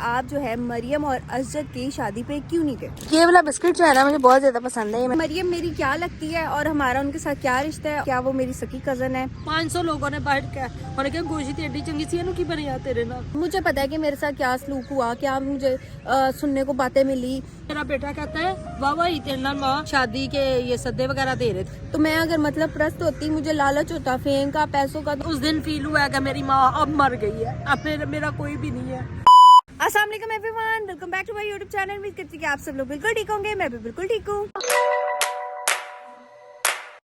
आप जो है मरियम और असजद की शादी पे क्यों नहीं गए। ये वाला बिस्किट जो है ना मुझे बहुत ज्यादा पसंद है। मरियम मेरी क्या लगती है और हमारा उनके साथ क्या रिश्ता है, क्या वो मेरी सकी कजन है। 500 लोगों ने बैठ के गोशी तेरी चंगी सी की बनी आ तेरे ना। मुझे पता है कि मेरे साथ क्या सलूक हुआ, क्या मुझे सुनने को बातें मिली। मेरा बेटा कहता है वाह ही तेरे ना माँ शादी के ये सद्दे वगैरह दे रहे थे। तो मैं अगर मतलब प्रस्त होती, मुझे लालच होता फेम का, पैसों का। उस दिन फील हुआ कि मेरी माँ अब मर गई है, अब मेरा कोई भी नहीं है। अस्सलाम वालेकुम everyone, welcome back to my YouTube channel. उम्मीद करती हूं कि आप सब लोग बिल्कुल ठीक होंगे, मैं भी बिल्कुल ठीक हूँ।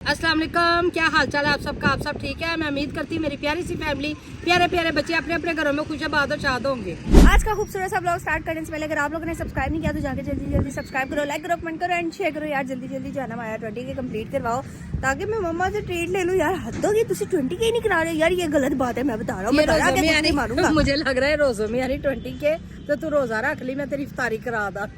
अस्सलाम वालेकुम, क्या हाल चाल है आप सबका? आप सब ठीक है? मैं उम्मीद करती हूँ मेरी प्यारी सी फैमिली, प्यारे प्यारे बच्चे अपने अपने घरों में खुशाबाद और शाद होंगे। आज का खूबसूरत सा ब्लॉग स्टार्ट करने से पहले अगर आप लोगों ने सब्सक्राइब नहीं किया तो जाके जल्दी जल्दी सब्सक्राइब करो, लाइक करो, कमेंट करो एंड शेयर करो यार। जल्दी जल्दी जो है ना हमारा 20 के कंप्लीट करवाओ ताकि मैं मम्मा से ट्रीट ले लूँ। यार हद होगी, तुम 20 के ही नहीं करा रहे यार, ये गलत बात है। मैं बता रहा हूँ मुझे लग रहा है रोजों में यानी 20 के तो तू रोजा रख ली, मैं तेरी इफ्तारी करा दा।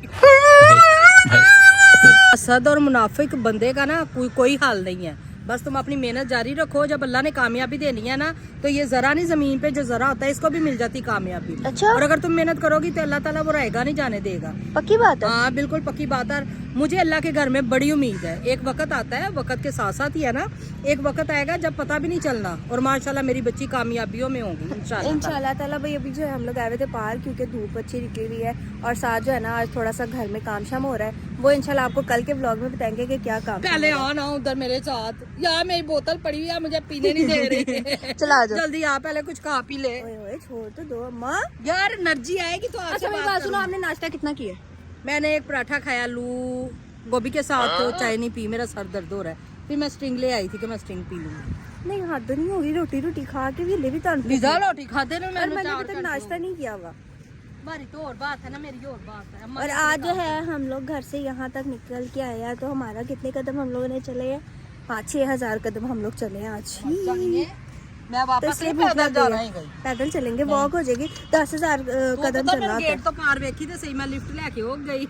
असद और मुनाफिक बंदे का ना कोई हाल नहीं है। बस तुम अपनी मेहनत जारी रखो, जब अल्लाह ने कामयाबी देनी है ना तो ये जरा नहीं, जमीन पे जो जरा होता है इसको भी मिल जाती कामयाबी। अच्छा। और अगर तुम मेहनत करोगी तो अल्लाह ताला वो रहेगा नहीं जाने देगा। पक्की बात है। हाँ बिल्कुल पक्की बात है। मुझे अल्लाह के घर में बड़ी उम्मीद है। एक वक्त आता है, वक्त के साथ साथ ही है ना, एक वक्त आएगा जब पता भी नहीं चलना और माशाल्लाह मेरी बच्ची कामयाबियों में होगी इंशाल्लाह ताला। भाई अभी जो है हम लोग आए हुए थे पार्क क्योंकि धूप अच्छी निकली हुई है और साथ जो है ना आज थोड़ा सा घर में काम शाम हो रहा है, वो इंशाल्लाह आपको कल के व्लॉग में बताएंगे कि क्या काम। पहले आना उधर मेरे साथ यार, मेरी बोतल पड़ी हुई है, मुझे पीने नहीं दे रही। चला जाओ जल्दी आ, पहले कुछ खा पी ले। ओए छोड़ तो दो अम्मा यार एनर्जी आएगी तो अच्छा मेरी बात सुनो, आपने नाश्ता कितना किया? मैंने एक पराठा खाया आलू गोभी के साथ, तो चाय नहीं पी, मेरा सर दर्द हो रहा है। फिर मैं स्ट्रिंग ले आई थी कि मैं स्ट्रिंग पी लूंगी। नहीं हद नहीं होगी, रोटी खा के भी ले भी तो पिज़्ज़ा रोटी खाते ना, मैंने अभी तक नाश्ता नहीं किया हुआ। हमारी तो और बात है ना, मेरी और बात है। और आज जो है हम लोग घर से यहाँ तक निकल के आए हैं तो हमारा कितने कदम हम लोगों ने चले हैं? 5-6 हज़ार कदम हम लोग चले हैं आज ही। मैं वापस तो पैदल चलेंगे, वॉक हो जाएगी। 10,000 कदम चलना गेट तो पार देखी तो सही, मैं लिफ्ट लेके हो गई।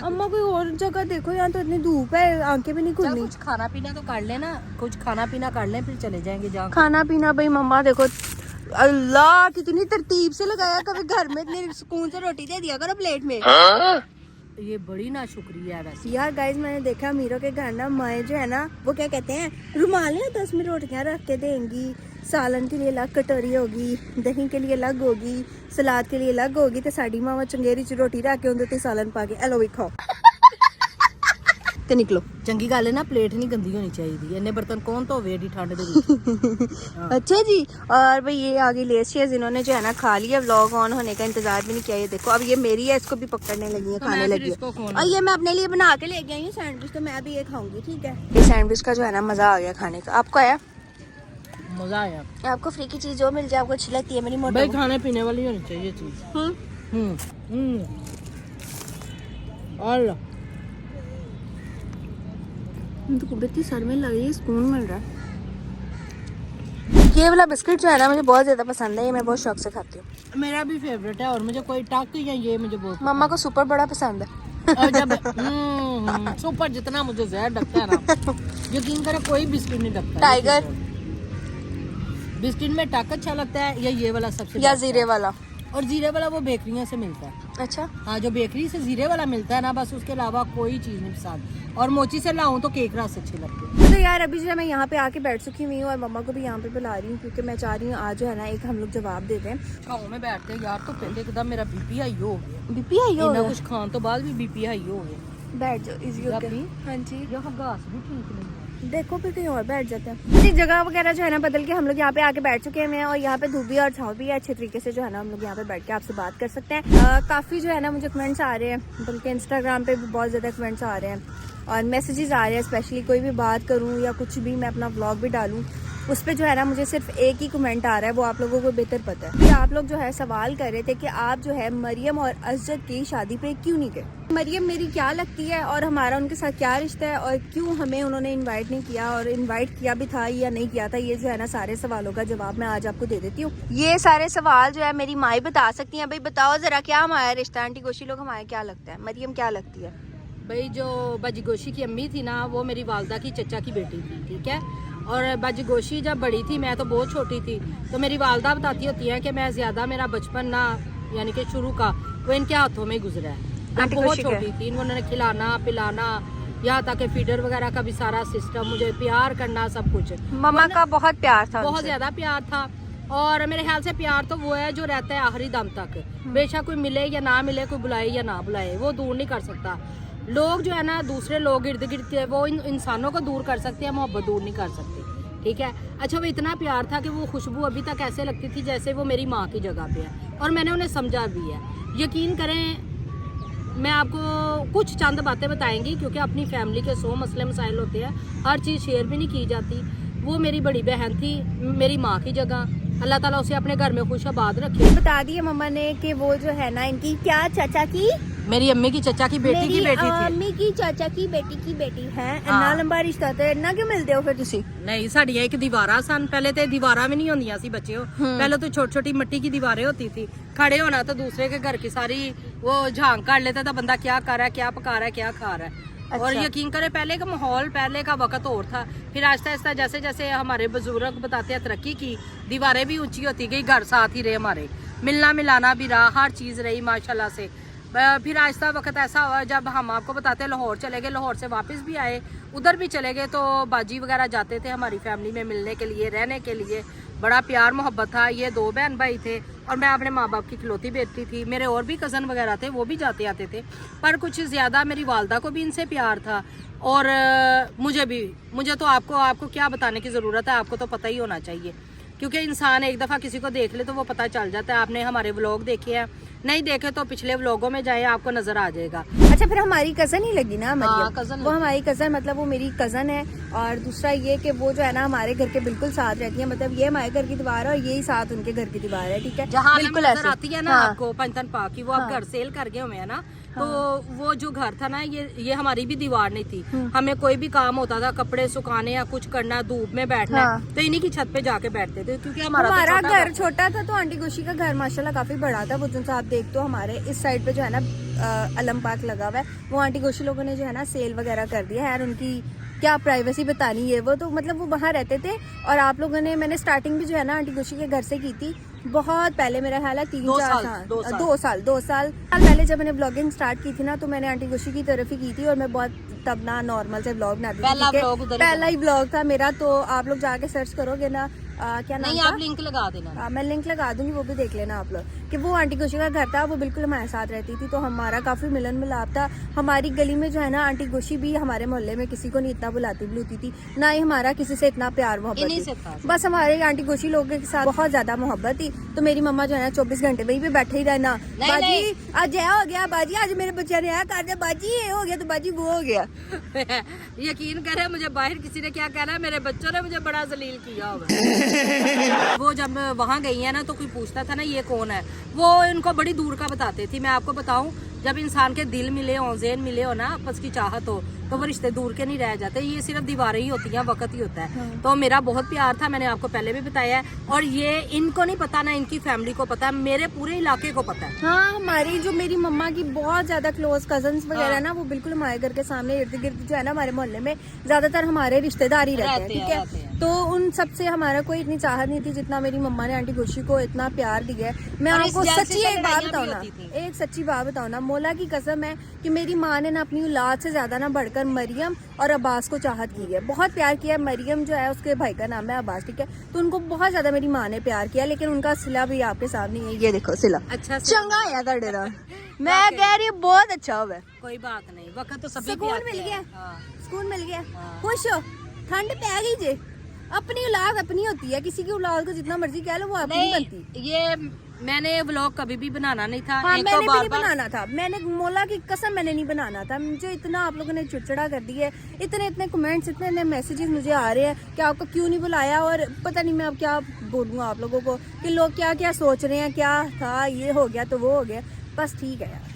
अम्मा कोई और जगह देखो, यहाँ तो इतनी धूप है, आंखें भी नहीं खुलनी। कुछ खाना पीना तो कर लेना, कुछ खाना पीना कर ले, फिर चले जाएंगे जहाँ खाना पीना। भाई मम्मा देखो, अल्लाह कितनी तरतीब से लगाया, कभी घर में इतने सुकून से रोटी दे दिया करो प्लेट में। ये बड़ी ना शुक्रिया है वैसे। यार गाइज मैंने देखा मीरो के घर ना माए जो है ना वो क्या कहते हैं, रुमाल है तो उसमें रोटियां रख के देंगी, सालन के लिए अलग कटोरी होगी, दही के लिए अलग होगी, सलाद के लिए अलग होगी, तो साड़ी मामा चंगेरी च रोटी रख के उन्हें सालन पा के एलो भी खाओ ते निकलो। चंगी गल है ना, प्लेट नहीं गंदी होनी चाहिए, इन्ने बर्तन कौन धोवे एडी ठंड दे विच। अच्छा जी। और भाई ये आगे लेस चीज इन्होंने जो है ना खा लिया, व्लॉग ऑन होने का इंतजार भी नहीं किया। ये देखो अब ये मेरी है, इसको भी पकड़ने लगी है, खाने लगी है। और ये मैं अपने लिए बना के ले गई हूँ सैंडविच, तो मैं भी ये खाऊंगी। ठीक है, ये सैंडविच का जो है ना मजा आ गया खाने का। आपको आया? मजा आया। आपको फ्री की चीज जो मिल जाए आपको अच्छी लगती है? मेरी मोटी भाई खाने पीने वाली होनी चाहिए चीज। और तो कुबेती सर में लग रही है, सुकून मिल रहा है। ये वाला बिस्किट जो है ना मुझे बहुत ज्यादा पसंद है, ये मैं बहुत शौक से खाती हूँ। मेरा भी फेवरेट है और मुझे कोई टक या ये मुझे बहुत। मम्मा को सुपर बड़ा पसंद है। और जब सुपर जितना मुझे जहर लगता है ना, यकीन करे कोई बिस्किट नहीं लगता। टाइगर बिस्किट में टक अच्छा लगता है या ये वाला सबसे, या जीरे वाला? और जीरे वाला वो बेकरियों से मिलता है। अच्छा हाँ, जो बेकरी से जीरे वाला मिलता है ना, बस उसके अलावा कोई चीज नहीं पसंद। और मोची से लाऊं तो केक रस अच्छे लगते हैं। तो यार अभी जो है मैं यहाँ पे आके बैठ चुकी हुई हूँ और मम्मा को भी यहाँ पे बुला रही हूँ क्योंकि मैं चाह रही हूँ आज जो है ना एक हम लोग जवाब देते हैं। छाँव में बैठते हैं यार, तो पहले एकदम मेरा बीपी हाई हो गया। बीपी हाई हो गया? कुछ खान तो बाद भी बीपी हाई हो गया। बैठ जाओ, इजी हो गया। हाँ जी, यहाँ घास भी ठीक नहीं है। देखो फिर कहीं और बैठ जाते हैं। इसी जगह वगैरह जो है ना बदल के हम लोग यहाँ पे आके बैठ चुके हैं और यहाँ पे धूप भी और छाँव भी है। अच्छे तरीके से जो है ना हम लोग यहाँ पे बैठ के आपसे बात कर सकते हैं। काफ़ी जो है ना मुझे कमेंट्स आ रहे हैं, बल्कि इंस्टाग्राम पे भी बहुत ज़्यादा कमेंट्स आ रहे हैं और मैसेजेस आ रहे हैं। स्पेशली कोई भी बात करूँ या कुछ भी मैं अपना व्लॉग भी डालूँ उस पर जो है ना मुझे सिर्फ एक ही कमेंट आ रहा है, वो आप लोगों को बेहतर पता है। आप लोग जो है सवाल कर रहे थे कि आप जो है मरियम और असजद की शादी पे क्यों नहीं गए। मरियम मेरी क्या लगती है और हमारा उनके साथ क्या रिश्ता है और क्यों हमें उन्होंने इनवाइट नहीं किया, और इनवाइट किया भी था या नहीं किया था, ये जो है ना सारे सवालों का जवाब मैं आज आपको दे देती हूँ। ये सारे सवाल जो है मेरी माँ बता सकती है। भाई बताओ जरा क्या हमारा रिश्ता, आंटी गोशी लोग हमारे क्या लगता है, मरियम क्या लगती है? भाई जो बाजी गोशी की अम्मी थी ना, वो मेरी वालदा की चचा की बेटी थी, ठीक है। और बाजी गोशी जब बड़ी थी, मैं तो बहुत छोटी थी, तो मेरी वालदा बताती होती है कि मैं ज़्यादा मेरा बचपन ना यानी कि शुरू का वो इनके हाथों में गुजरा है। जब आंटी बहुत खुशी के? छोटी थी इन्होंने खिलाना पिलाना, यहाँ तक कि फीडर वगैरह का भी सारा सिस्टम, मुझे प्यार करना, सब कुछ मम्मा का बहुत प्यार था बहुत उनसे। ज्यादा प्यार था। और मेरे ख्याल से प्यार तो वो है जो रहता है आखिरी दम तक, बेशक कोई मिले या ना मिले, कोई बुलाए या ना बुलाए, वो दूर नहीं कर सकता। लोग जो है ना, दूसरे लोग इर्द गिर्द वो इंसानों को दूर कर सकते हैं, मोहब्बत दूर नहीं कर सकते, ठीक है। अच्छा, वो इतना प्यार था कि वो खुशबू अभी तक ऐसे लगती थी जैसे वो मेरी माँ की जगह पे है, और मैंने उन्हें समझा भी है। यकीन करें, मैं आपको कुछ चंद बातें बताएंगी क्योंकि अपनी फैमिली के 100 मसले मसाइल होते हैं, हर चीज़ शेयर भी नहीं की जाती। वो मेरी बड़ी बहन थी, मेरी माँ की जगह। अल्लाह ताला उसे अपने घर में खुश आबाद रखे। बता दिए मम्मा ने कि वो जो है ना, इनकी क्या चाचा की, मेरी अम्मी की चचा की बेटी की बेटी थी। अम्मी की चाचा की बेटी है। हाँ। इन्ना लंबा रिश्ता तो इन्ना क्यों मिलते हो फिर तुसी? नहीं, साड़ियाँ एक दीवारा सन, पहले तो दीवारा भी नहीं होंदियां सी बच्चे हो, पहले तो छोटी छोटी मिट्टी की दीवारें होती थी। खड़े होना तो दूसरे के घर की सारी वो झांक कर लेता था बंदा, क्या कर रहा है, क्या पका रहा है, क्या खा रहा है। अच्छा। और यकीन करे, पहले का माहौल, पहले का वक्त और था। फिर आहिस्ता आहिस्ता जैसे जैसे हमारे बुजुर्ग बताते हैं तरक्की की, दीवारें भी ऊंची होती गई, घर साथ ही रहे हमारे, मिलना मिलाना भी रहा, हर चीज़ रही माशाल्लाह से। फिर आहिस्ता वक्त ऐसा हुआ, जब हम आपको बताते हैं लाहौर चले गए, लाहौर से वापस भी आए, उधर भी चले गए, तो बाजी वगैरह जाते थे हमारी फैमिली में मिलने के लिए, रहने के लिए। बड़ा प्यार मोहब्बत था। ये 2 बहन भाई थे और मैं अपने माँ बाप की इकलौती बेटी थी। मेरे और भी कज़न वगैरह थे, वो भी जाते आते थे, पर कुछ ज़्यादा मेरी वालदा को भी इनसे प्यार था, और मुझे तो आपको क्या बताने की ज़रूरत है, आपको तो पता ही होना चाहिए, क्योंकि इंसान एक दफ़ा किसी को देख ले तो वो पता चल जाता है। आपने हमारे व्लॉग देखे हैं, नहीं देखे तो पिछले व्लॉगों में जाए, आपको नजर आ जाएगा। अच्छा, फिर हमारी कजन ही लगी ना मरियम? cousin वो लगी। हमारी कजन, मतलब वो मेरी कजन है। और दूसरा ये कि वो जो है ना हमारे घर के बिल्कुल साथ रहती है, मतलब ये हमारे घर की दीवार है और यही साथ उनके घर की दीवार है, ठीक है। जहाँ बिल्कुल नजर ऐसे आती है ना हाँ। आपको पंचतन पार्क की, वो आप हाँ। घर सेल कर गए हुए हैं ना, तो हाँ। वो जो घर था ना, ये हमारी भी दीवार नहीं थी। हमें कोई भी काम होता था, कपड़े सुखाने या कुछ करना, धूप में बैठना, हाँ। तो इन्हीं की छत पे जाके बैठते थे, क्योंकि हमारा घर छोटा था। तो आंटी गुशी का घर माशाल्लाह काफी बड़ा था। वो जो आप देख तो हमारे इस साइड पे जो है ना अलम पार्क लगा हुआ है, वो आंटी गोशी लोगों ने जो है ना सेल वगैरह कर दिया है। यार उनकी क्या प्राइवेसी बतानी है, वो तो मतलब वो वहाँ रहते थे। और आप लोगों ने, मैंने स्टार्टिंग भी जो है ना आंटी गोशी के घर से की थी, बहुत पहले, मेरा ख्याल है 3-4 साल 2 साल पहले जब मैंने ब्लॉगिंग स्टार्ट की थी ना, तो मैंने आंटी गोशी की तरफ ही की थी। और मैं बहुत तब ना नॉर्मल से ब्लॉग बनाती थी, पहला ही ब्लॉग था मेरा। तो आप लोग जाके सर्च करोगे ना, क्या नाम नहीं, था? आप लिंक लगा देना। मैं लिंक लगा दूंगी, वो भी देख लेना आप लोग, कि वो आंटी गोशी का घर था। वो बिल्कुल हमारे साथ रहती थी, तो हमारा काफी मिलन मिलाप था। हमारी गली में जो है ना आंटी गोशी भी हमारे मोहल्ले में किसी को नहीं इतना बुलाती थी, ना ही हमारा किसी से इतना प्यार मोहब्बत थी। बस हमारे आंटी गोशी लोगों के साथ बहुत ज्यादा मोहब्बत थी। तो मेरी मम्मा जो है ना 24 घंटे वहीं पे बैठे ही रहना, बाजी आज यह हो गया, बाजी आज मेरे बच्चे ने यह कर दिया, बाजी ये हो गया, तो बाजी वो हो गया। यकीन करे, मुझे बाहर किसी ने क्या कहना है, मेरे बच्चों ने मुझे बड़ा जलील किया होगा। वो जब वहाँ गई है ना, तो कोई पूछता था ना ये कौन है, वो इनको बड़ी दूर का बताते थी। मैं आपको बताऊं, जब इंसान के दिल मिले हो, ज़हन मिले हो ना, आपस की चाहत हो, तो वो रिश्ते दूर के नहीं रह जाते। ये सिर्फ दीवारें ही होती हैं, वक्त ही होता है। तो मेरा बहुत प्यार था, मैंने आपको पहले भी बताया है, और ये इनको नहीं पता ना, इनकी फैमिली को पता है, मेरे पूरे इलाके को पता है। हाँ, हमारी जो मेरी मम्मा की बहुत ज्यादा क्लोज कजन्स वगैरह ना, वो बिल्कुल हमारे घर के सामने इर्द गिर्द जो है ना, हमारे मोहल्ले में ज्यादातर हमारे रिश्तेदार ही रहते हैं, ठीक है। तो उन सबसे हमारा कोई इतनी चाहत नहीं थी जितना मेरी मम्मा ने आंटी गोशी को इतना प्यार दिया है। मैं आपको सच्ची एक बात बताऊँ ना, एक सच्ची बात बताऊँ ना, मौला की कसम है कि मेरी माँ ने ना अपनी औलाद से ज्यादा ना बढ़कर मरियम और अब्बास को चाहत की है, बहुत प्यार किया। मरियम जो है उसके भाई का नाम है अब्बास, ठीक है। तो उनको बहुत ज्यादा मेरी माँ ने प्यार किया, लेकिन उनका सिला भी आपके सामने है, ये देखो सिला अच्छा चंगा है ताड़े दा। मैं कह रही हूँ बहुत अच्छा हुआ, कोई बात नहीं, वक्त तो सभी सुकून मिल गया, सुकून मिल गया, खुश हो। ठंड पै गई जे, अपनी औलाद अपनी होती है, किसी की औलाद को जितना मर्जी कह लो वो अपनी बनती। ये मैंने व्लॉग कभी भी बनाना नहीं था। हाँ, मैंने भी नहीं बनाना था, मैंने मौला की कसम मैंने नहीं बनाना था। मुझे इतना आप लोगों ने चिड़चिड़ा कर दिया है, इतने कमेंट्स, इतने मैसेजेस मुझे आ रहे हैं कि आपको क्यों नहीं बुलाया, और पता नहीं मैं अब क्या बोलूँ आप लोगों को, कि लोग क्या क्या सोच रहे हैं, क्या था, ये हो गया तो वो हो गया। बस ठीक है यार,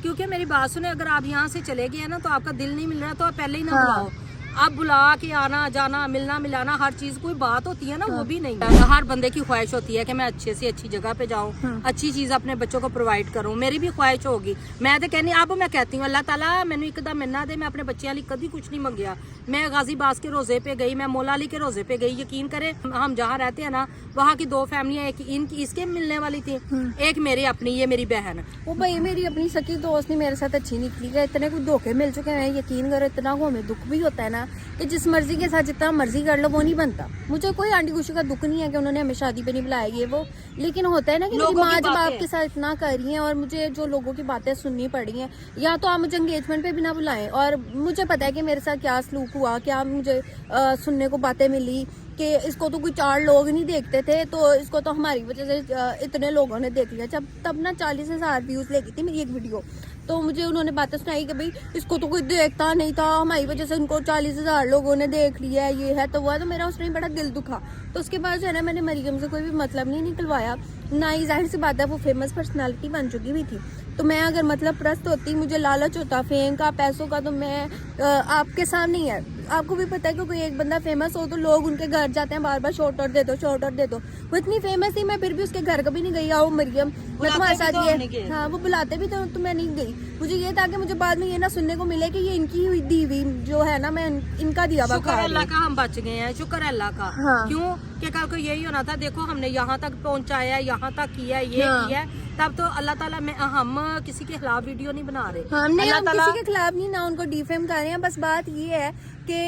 क्योंकि मेरी बात सुने, अगर आप यहाँ से चले गए ना, तो आपका दिल नहीं मिल रहा, तो आप पहले ही ना बुलाओ। अब बुला के आना जाना मिलना मिलाना हर चीज कोई बात होती है ना, वो भी नहीं। हर बंदे की ख्वाहिश होती है कि मैं अच्छे से अच्छी जगह पे जाऊं, अच्छी चीज अपने बच्चों को प्रोवाइड करूं, मेरी भी ख्वाहिश होगी। मैं तो कहनी अब मैं कहती हूँ अल्लाह ताला मैंने एकदम मिलना दे, मैं अपने बच्चों लिए कभी कुछ नहीं मंगया। मैं गाजी बास के रोजे पे गई, मैं मौला अली के रोजे पे गई, यकीन करे हम जहाँ रहते हैं ना वहाँ की 2 फैमिलियाँ, एक इनकी इसके मिलने वाली थी, एक मेरी अपनी, ये मेरी बहन। वो भाई मेरी अपनी सकी दोस्त नहीं मेरे साथ अच्छी निकली है, इतने कुछ धोखे मिल चुके हैं, यकीन करो इतना को हमें दुख भी होता है ना कि जिस मर्जी के साथ जितना मर्जी कर लो वो नहीं बनता। मुझे कोई आंटी खुशी का दुख नहीं है कि उन्होंने हमें शादी पे नहीं बुलाया ये वो, लेकिन होता है ना कि मेरी माँ जब आपके साथ इतना कर रही है और मुझे जो लोगों की बातें सुननी पड़ी हैं, या तो आप मुझे एंगेजमेंट पे भी ना बुलाएं, और मुझे पता है कि मेरे साथ क्या सलूक हुआ, क्या मुझे सुनने को बातें मिली कि इसको तो कोई 4 लोग नहीं देखते थे, तो इसको तो हमारी वजह से इतने लोगों ने देख लिया। जब तब ना 40,000 व्यूज लेगी थी मेरी एक वीडियो, तो मुझे उन्होंने बातें सुनाई कि भाई इसको तो कोई देखता नहीं था, हमारी वजह से उनको 40,000 लोगों ने देख लिया, ये है तो वो है। तो मेरा उसमें बड़ा दिल दुखा। तो उसके बाद जो है ना मैंने मरियम से कोई भी मतलब नहीं निकलवाया, ना ही जाहिर सी बात है वो फेमस पर्सनालिटी बन चुकी हुई थी। तो मैं अगर मतलब प्रस्त होती, मुझे लालच होता फेम का, पैसों का, तो मैं आपके सामने ही है। आपको भी पता है कि कोई एक बंदा फेमस हो तो लोग उनके घर जाते हैं, बार बार शॉर्ट आउट दे दो, शॉर्ट आउट दे दो। वो इतनी फेमस थी, मैं फिर भी उसके घर कभी नहीं गई। आओ मरियम मैं तुम्हारे साथ ये, हाँ वो बुलाते भी तो मैं नहीं गई। मुझे ये था कि मुझे बाद में ये ना सुनने को मिले कि ये इनकी हुई दी हुई जो है ना, मैं इनका दिया हुआ शुक्र अल्लाह का हम बच गए हैं, शुक्र अल्लाह का। हाँ। क्यों कि कल को यही होना था, देखो हमने यहाँ तक पहुँचाया, यहाँ तक किया, ये किया, तब तो अल्लाह ताला में हम किसी के खिलाफ वीडियो नहीं बना रहे, हम किसी के खिलाफ नहीं, ना उनको डिफेम कर रहे हैं। बस बात ये है कि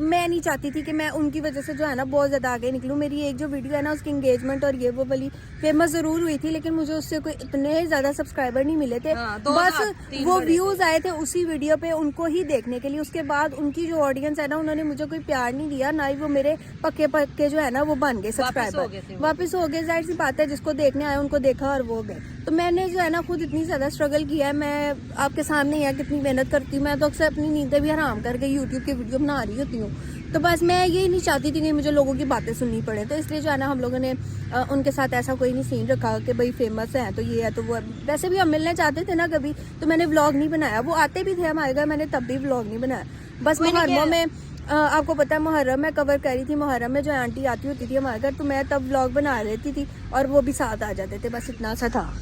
मैं नहीं चाहती थी कि मैं उनकी वजह से जो है ना बहुत ज्यादा आगे निकलूं। मेरी एक जो वीडियो है ना उसकी एंगेजमेंट और ये वो वाली फेमस जरूर हुई थी, लेकिन मुझे उससे कोई इतने ज्यादा सब्सक्राइबर नहीं मिले थे। बस वो व्यूज आए थे उसी वीडियो पे उनको ही देखने के लिए। उसके बाद उनकी जो ऑडियंस है ना उन्होंने मुझे कोई प्यार नहीं दिया, ना ही वो मेरे पक्के जो है ना वो बन गए सब्सक्राइबर, वापस हो गए। जाहिर सी बात है जिसको देखने आए उनको देखा और वो गए। तो मैंने जो है ना खुद इतनी ज्यादा स्ट्रगल किया है, मैं आपके सामने है कितनी मेहनत करती हूँ। मैं तो अक्सर अपनी नींदें भी हराम करके यूट्यूब की वीडियो बना रही होती हूँ। तो बस मैं ये नहीं चाहती थी कि मुझे लोगों की बातें सुननी पड़े, तो इसलिए जो है ना हम लोगों ने उनके साथ ऐसा कोई नहीं सीन रखा कि भाई फेमस है तो ये है तो वो। वैसे भी हम मिलने चाहते थे ना कभी, तो मैंने व्लॉग नहीं बनाया। वो आते भी थे हमारे घर, मैंने तब भी व्लॉग नहीं बनाया। बस मुहर्रम में आपको पता है मुहर्रम में कवर करी थी, मुहर्रम में जो आंटी आती होती थी हमारे घर, तो मैं तब व्लॉग बना लेती थी और वो भी साथ आ जाते थे। बस इतना सा था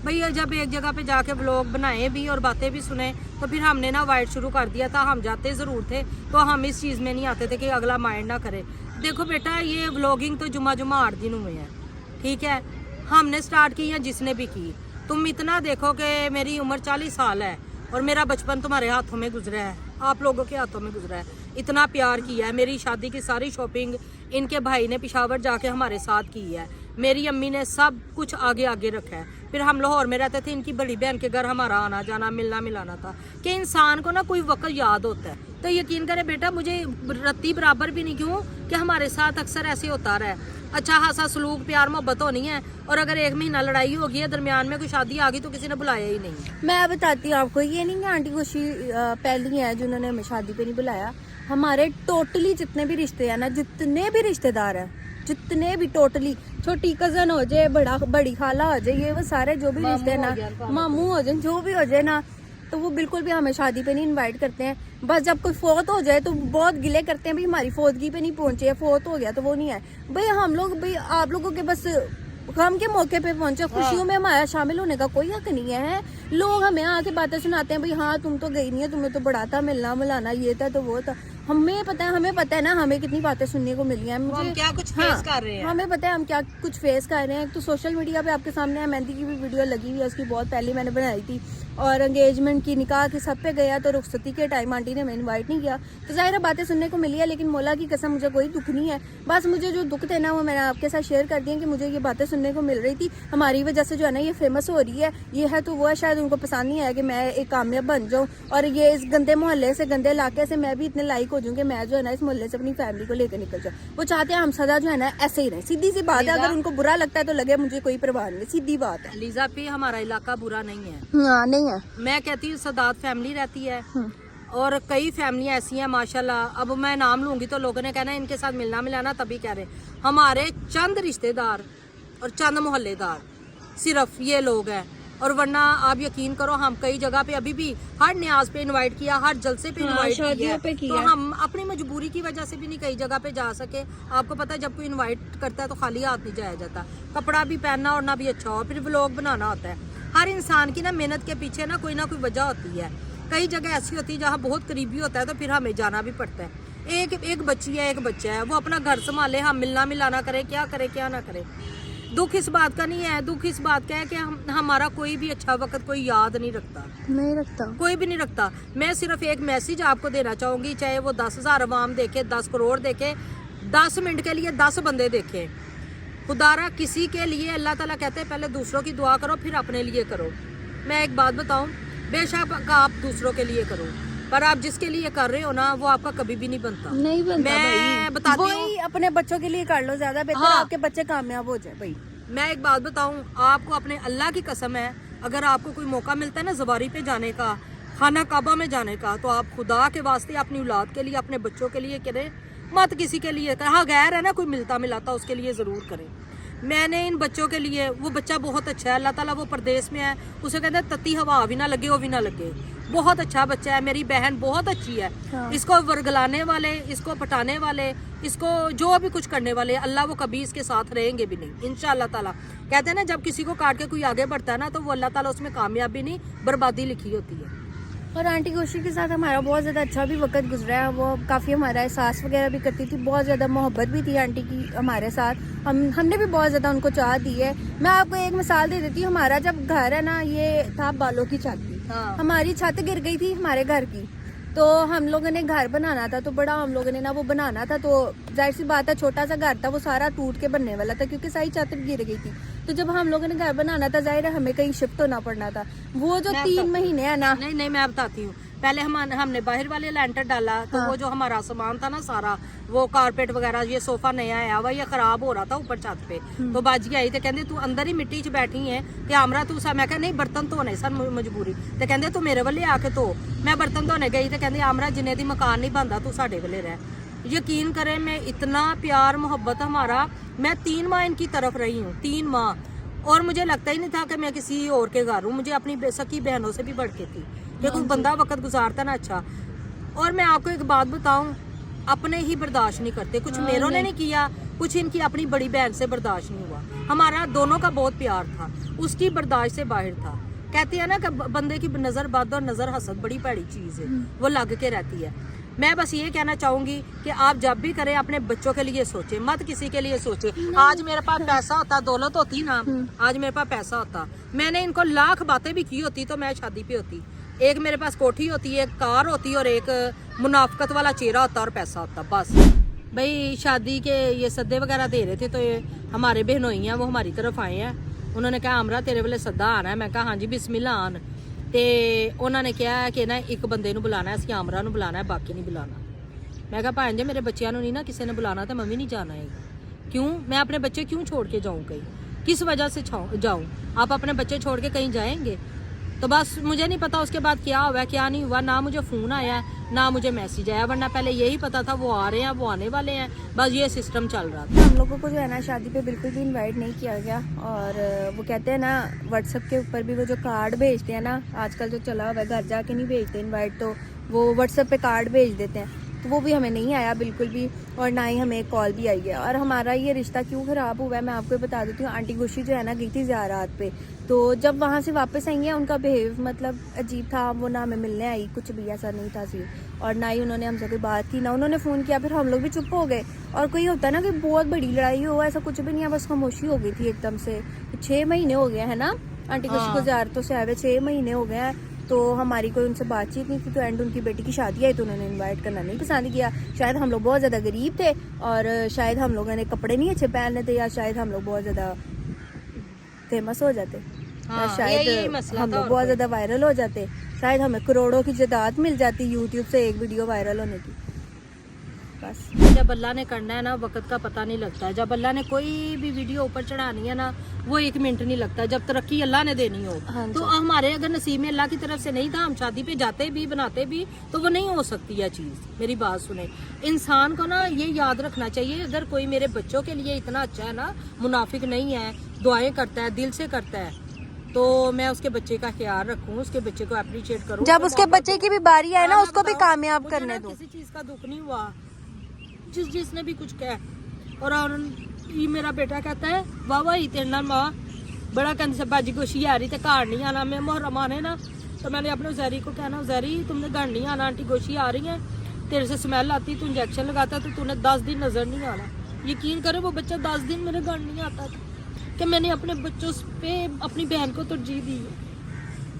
भैया। जब एक जगह पे जाके व्लॉग बनाए भी और बातें भी सुने तो फिर हमने ना अवॉइड शुरू कर दिया था। हम जाते जरूर थे, तो हम इस चीज़ में नहीं आते थे कि अगला माइंड ना करे। देखो बेटा, ये व्लॉगिंग तो जुम्मा 8 दिन हुए हैं, ठीक है। हमने स्टार्ट की है जिसने भी की। तुम इतना देखो कि मेरी उम्र 40 साल है और मेरा बचपन तुम्हारे हाथों में गुजरा है, आप लोगों के हाथों में गुजरा है। इतना प्यार किया है, मेरी शादी की सारी शॉपिंग इनके भाई ने पेशावर जाके हमारे साथ की है, मेरी अम्मी ने सब कुछ आगे आगे रखा है। फिर हम लाहौर में रहते थे, इनकी बड़ी बहन के घर हमारा आना जाना मिलना मिलाना था कि इंसान को ना कोई वक्त याद होता है। तो यकीन करे बेटा, मुझे रत्ती बराबर भी नहीं, क्यों कि हमारे साथ अक्सर ऐसे होता रहा है। अच्छा खासा सलूक प्यार मोहब्बत होनी है, और अगर 1 महीना लड़ाई होगी है, दरमियान में कोई शादी आ गई तो किसी ने बुलाया ही नहीं। मैं बताती हूँ आपको, ये नहीं कि आंटी खुशी पहली है जिन्होंने हमें शादी पे नहीं बुलाया। हमारे टोटली जितने भी रिश्ते हैं ना, जितने भी रिश्तेदार हैं, जितने भी टोटली, छोटी कजन हो जाए, बड़ी खाला हो जाए, ये वो सारे जो भी रिश्ते हैं ना, मामू हो जाए, जो भी हो जाए ना, तो वो बिल्कुल भी हमें शादी पे नहीं इनवाइट करते हैं। बस जब कोई फोत हो जाए तो बहुत गिले करते हैं, भाई हमारी फोतगी पे नहीं पहुंचे, फोत हो गया तो वो नहीं है। भाई हम लोग, भाई आप लोगों के बस गम के मौके पे पहुंचे, खुशियों में हमारा शामिल होने का कोई हक नहीं है। लोग हमें आके बातें सुनाते हैं, भाई हाँ तुम तो गई नहीं है, तुम्हें तो बड़ा था मिलना मिलाना, ये था तो वो था। हमें पता है ना हमें कितनी बातें सुनने को मिली हैं। मुझे क्या कुछ फेस कर रहे हैं, हमें पता है हम क्या कुछ फेस कर रहे हैं। तो सोशल मीडिया पे आपके सामने है, मेहंदी की भी वीडियो लगी हुई है, उसकी बहुत पहले मैंने बनाई थी, और एंगेजमेंट की, निकाह की, सब पे गया। तो रुखसती के टाइम आंटी ने हमें इन्वाइट नहीं किया, तो ज़ाहिर बातें सुनने को मिली है। लेकिन मौला की कसम मुझे कोई दुख नहीं है। बस मुझे जो दुख थे ना वो मैंने आपके साथ शेयर कर दिए कि मुझे ये बातें सुनने को मिल रही थी, हमारी वजह से जो है ना ये फेमस हो रही है, ये है तो वो है। शायद उनको पसंद नहीं आया कि मैं एक कामयाब बन जाऊँ, और ये इस गंदे मोहल्ले से, गंदे इलाके से मैं भी इतने लाइक हो जाऊँ कि मैं जो है ना इस मोहल्ले से अपनी फैमिली को लेकर निकल जाऊँ। वो चाहते हैं हम सदा जो है ना ऐसे ही रहे। सीधी सी बात है, अगर उनको बुरा लगता है तो लगे, मुझे कोई परवाह नहीं, सीधी बात है। लीजा भी हमारा इलाका बुरा नहीं है, हाँ नहीं है। मैं कहती हूँ सदात फैमिली रहती है, और कई फैमिलियाँ ऐसी हैं माशाल्लाह। अब मैं नाम लूंगी तो लोगों ने कहना इनके साथ मिलना मिलाना, तभी कह रहे। हमारे चंद रिश्तेदार और चंद मोहल्लेदार, सिर्फ ये लोग हैं और वरना आप यकीन करो हम कई जगह पे अभी भी हर न्याज पे इनवाइट किया, हर जलसे पे इनवाइट शादियों पे किया, तो हम अपनी मजबूरी की वजह से भी नहीं कई जगह पे जा सके। आपको पता है जब कोई इनवाइट करता है तो खाली हाथ नहीं जाया जाता, कपड़ा भी पहनना और ना भी अच्छा हो, फिर व्लॉग बनाना होता है। हर इंसान की ना मेहनत के पीछे ना कोई वजह होती है। कई जगह ऐसी होती है जहाँ बहुत करीबी होता है तो फिर हमें जाना भी पड़ता है। एक बच्ची है, एक बच्चा है, वो अपना घर संभाले, हम मिलना मिलाना करे, क्या करे क्या ना करे। दुख इस बात का नहीं है, दुख इस बात का है कि हमारा कोई भी अच्छा वक्त कोई याद नहीं रखता, कोई भी नहीं रखता। मैं सिर्फ एक मैसेज आपको देना चाहूँगी, चाहे वो 10,000 अवाम देखे, 10 करोड़ देखे, 10 मिनट के लिए 10 बंदे देखे, खुदारा किसी के लिए अल्लाह ताला कहते हैं पहले दूसरों की दुआ करो फिर अपने लिए करो। मैं एक बात बताऊं, बेशक आप दूसरों के लिए करो, पर आप जिसके लिए कर रहे हो ना वो आपका कभी भी नहीं बनता। मैं बताती हूँ, अपने बच्चों के लिए कर लो, ज्यादा बेहतर हाँ। आपके बच्चे कामयाब हो जाए भाई। मैं एक बात बताऊं, आपको अपने अल्लाह की कसम है, अगर आपको कोई मौका मिलता है ना ज़वारी पे जाने का, खाना काबा में जाने का, तो आप खुदा के वास्ते अपनी औलाद के लिए, अपने बच्चों के लिए करें, मत किसी के लिए करें। हाँ गैर है ना कोई मिलता मिलाता उसके लिए ज़रूर करें। मैंने इन बच्चों के लिए, वो बच्चा बहुत अच्छा है, अल्लाह ताला वो परदेश में है, उसे कहते हैं तत्ती हवा भी ना लगे वो भी ना लगे, बहुत अच्छा बच्चा है। मेरी बहन बहुत अच्छी है, हाँ। इसको वर्गलाने वाले, इसको पटाने वाले, इसको जो भी कुछ करने वाले, अल्लाह वो कभी इसके साथ रहेंगे भी नहीं इंशाअल्लाह ताला। कहते हैं ना जब किसी को काट के कोई आगे बढ़ता है ना तो वो अल्लाह ताला उसमें कामयाबी नहीं बर्बादी लिखी होती है। और आंटी खुशी के साथ हमारा बहुत ज़्यादा अच्छा भी वक्त गुजरा है, वो काफ़ी हमारा एहसास वगैरह भी करती थी, बहुत ज़्यादा मोहब्बत भी थी आंटी की हमारे साथ, हमने भी बहुत ज़्यादा उनको चाह दी है। मैं आपको एक मिसाल दे देती हूँ, हमारा जब घर है ना ये था बालों की छत की, हाँ। हमारी छत गिर गई थी हमारे घर की, तो हम लोगों ने घर बनाना था, तो बड़ा हम लोगों ने ना वो बनाना था, तो जाहिर सी बात है छोटा सा घर था वो सारा टूट के बनने वाला था क्योंकि सारी छत गिर गई थी। तो जब हम लोगों ने घर बनाना था जाहिर है हमें कहीं शिफ्ट होना पड़ना था। वो जो 3 महीने है ना, नहीं मैं बताती हूँ, पहले हमने बाहर वाले लैंटर डाला तो हाँ। वो जो हमारा सामान था ना सारा, वो कारपेट वगैरह, ये सोफा नया आया हुआ ये खराब हो रहा था ऊपर छत पे, तो बाजी आई तो कहते तू अंदर ही मिट्टी च बैठी है ते आमरा तू सा, मैं कहा नहीं बर्तन धोने सन मजबूरी, तो कहते तू मेरे वाले आके धो। मैं बर्तन धोने गई तो कहते आमरा जिन्ने दी मकान नहीं बनता तू साडे वाले रह। यकीन करें मैं इतना प्यार मोहब्बत हमारा, मैं 3 माह इनकी तरफ रही हूँ, 3 माह, और मुझे लगता ही नहीं था कि मैं किसी और के घर हूँ, मुझे अपनी सकी बहनों से भी बढ़ के थी कि कोई बंदा वक्त गुजारता ना अच्छा। और मैं आपको एक बात बताऊं, अपने ही बर्दाश्त नहीं करते, कुछ मेरों ने नहीं किया, कुछ इनकी अपनी बड़ी बहन से बर्दाश्त नहीं हुआ। हमारा दोनों का बहुत प्यार था, उसकी बर्दाश्त से बाहर था। कहते हैं ना कि बंदे की नजर बद और नजर हसद बड़ी भैड़ी चीज है, वो लग के रहती है। मैं बस ये कहना चाहूंगी कि आप जब भी करें अपने बच्चों के लिए सोचें, मत किसी के लिए सोचें। आज मेरे पास पैसा होता, दौलत होती ना, आज मेरे पास पैसा होता, मैंने इनको लाख बातें भी की होती तो मैं शादी पे होती। एक मेरे पास कोठी होती, एक कार होती और एक मुनाफकत वाला चेहरा होता और पैसा होता, बस। भाई शादी के ये सद्दे वगैरह दे रहे थे तो ये हमारे बहनोई हैं वो हमारी तरफ आए हैं, उन्होंने कहा आमरा तेरे वाले सद्दा आना है, मैं कहा हाँ जी बिस्मिल्लाह आन, ते उन्होंने कहा कि ना एक बंदे नूं बुलाना है, असीं आमरा नूं बुलाना है, बाकी नहीं बुलाना। मैं कहा भाई जी मेरे बच्चों नहीं ना किसी ने बुलाना तो मम्मी नहीं जाना है, क्यों मैं अपने बच्चे क्यों छोड़ के जाऊँ कहीं, किस वजह से जाऊँ? आप अपने बच्चे छोड़ के कहीं जाएंगे? तो बस मुझे नहीं पता उसके बाद क्या हुआ क्या नहीं हुआ, ना मुझे फ़ोन आया ना मुझे मैसेज आया, वरना पहले यही पता था वो आ रहे हैं वो आने वाले हैं, बस ये सिस्टम चल रहा था। हम लोगों को जो है ना शादी पे बिल्कुल भी इनवाइट नहीं किया गया, और वो कहते हैं ना व्हाट्सएप के ऊपर भी वो जो कार्ड भेजते हैं ना, आजकल जो चला हुआ है घर जाके नहीं भेजते इनवाइट, तो वो व्हाट्सएप पे कार्ड भेज देते हैं, तो वो भी हमें नहीं आया बिल्कुल भी, और ना ही हमें कॉल भी आई है। और हमारा ये रिश्ता क्यों ख़राब हुआ है मैं आपको बता देती हूँ। आंटी गुशी जो है ना गई थी ज़ियारत पे, तो जब वहाँ से वापस आई हैं उनका बिहेव मतलब अजीब था, वो ना हमें मिलने आई, कुछ भी ऐसा नहीं था सीन, और ना ही उन्होंने हमसे कोई बात की, ना उन्होंने फ़ोन किया। फिर हम लोग भी चुप हो गए, और कोई होता है ना कि बहुत बड़ी लड़ाई हो, ऐसा कुछ भी नहीं है, बस खामोशी हो गई थी एकदम से। 6 महीने हो गए हैं ना आंटी गुशी को ज़ियारतों से आए हुए, 6 महीने हो गए हैं, तो हमारी कोई उनसे बातचीत नहीं थी। तो एंड उनकी बेटी की शादी आई तो उन्होंने इनवाइट करना नहीं पसंद किया। शायद हम लोग बहुत ज़्यादा गरीब थे, और शायद हम लोगों ने कपड़े नहीं अच्छे पहनने थे, या शायद हम लोग बहुत ज़्यादा फेमस हो जाते, हाँ, शायद हम लोग बहुत ज़्यादा वायरल हो जाते, शायद हमें करोड़ों की जायदाद मिल जाती यूट्यूब से एक वीडियो वायरल होने की। बस जब अल्लाह ने करना है ना वक्त का पता नहीं लगता है, जब अल्लाह ने कोई भी वीडियो ऊपर चढ़ानी है ना वो 1 मिनट नहीं लगता, जब तरक्की अल्लाह ने देनी हो। हाँ तो हमारे अगर नसीब में अल्लाह की तरफ से नहीं था, हम शादी पे जाते भी बनाते भी तो वो नहीं हो सकती है चीज़। मेरी बात सुने, इंसान को ना ये याद रखना चाहिए, अगर कोई मेरे बच्चों के लिए इतना अच्छा है ना, मुनाफिक नहीं है, दुआएं करता है, दिल से करता है, तो मैं उसके बच्चे का ख्याल रखूं, उसके बच्चे को अप्रिशिएट करूं। जब उसके बच्चे की भी बारी आए ना, हाँ, उसको भी बताओ, कामयाब मुझे करने ना दो। किसी चीज का दुख नहीं हुआ, जिसने भी कुछ कहा। और ये मेरा बेटा कहता है वाह ही तेरे नाल मां बड़ा कहते से बाजी गोशी आ रही, घर नहीं आना। मैं मुहर्रम आने ना, तो मैंने अपने उजैरी को कहना, उजैरी तुमने घर नहीं आना, आंटी गोशी आ रही है, तेरे से स्मेल आती, तू इंजेक्शन लगाता तो तूने 10 दिन नजर नहीं आना। यकीन करे वो बच्चा 10 दिन मेरे घर नहीं आता था, कि मैंने अपने बच्चों पे अपनी बहन को तरजीह दी है।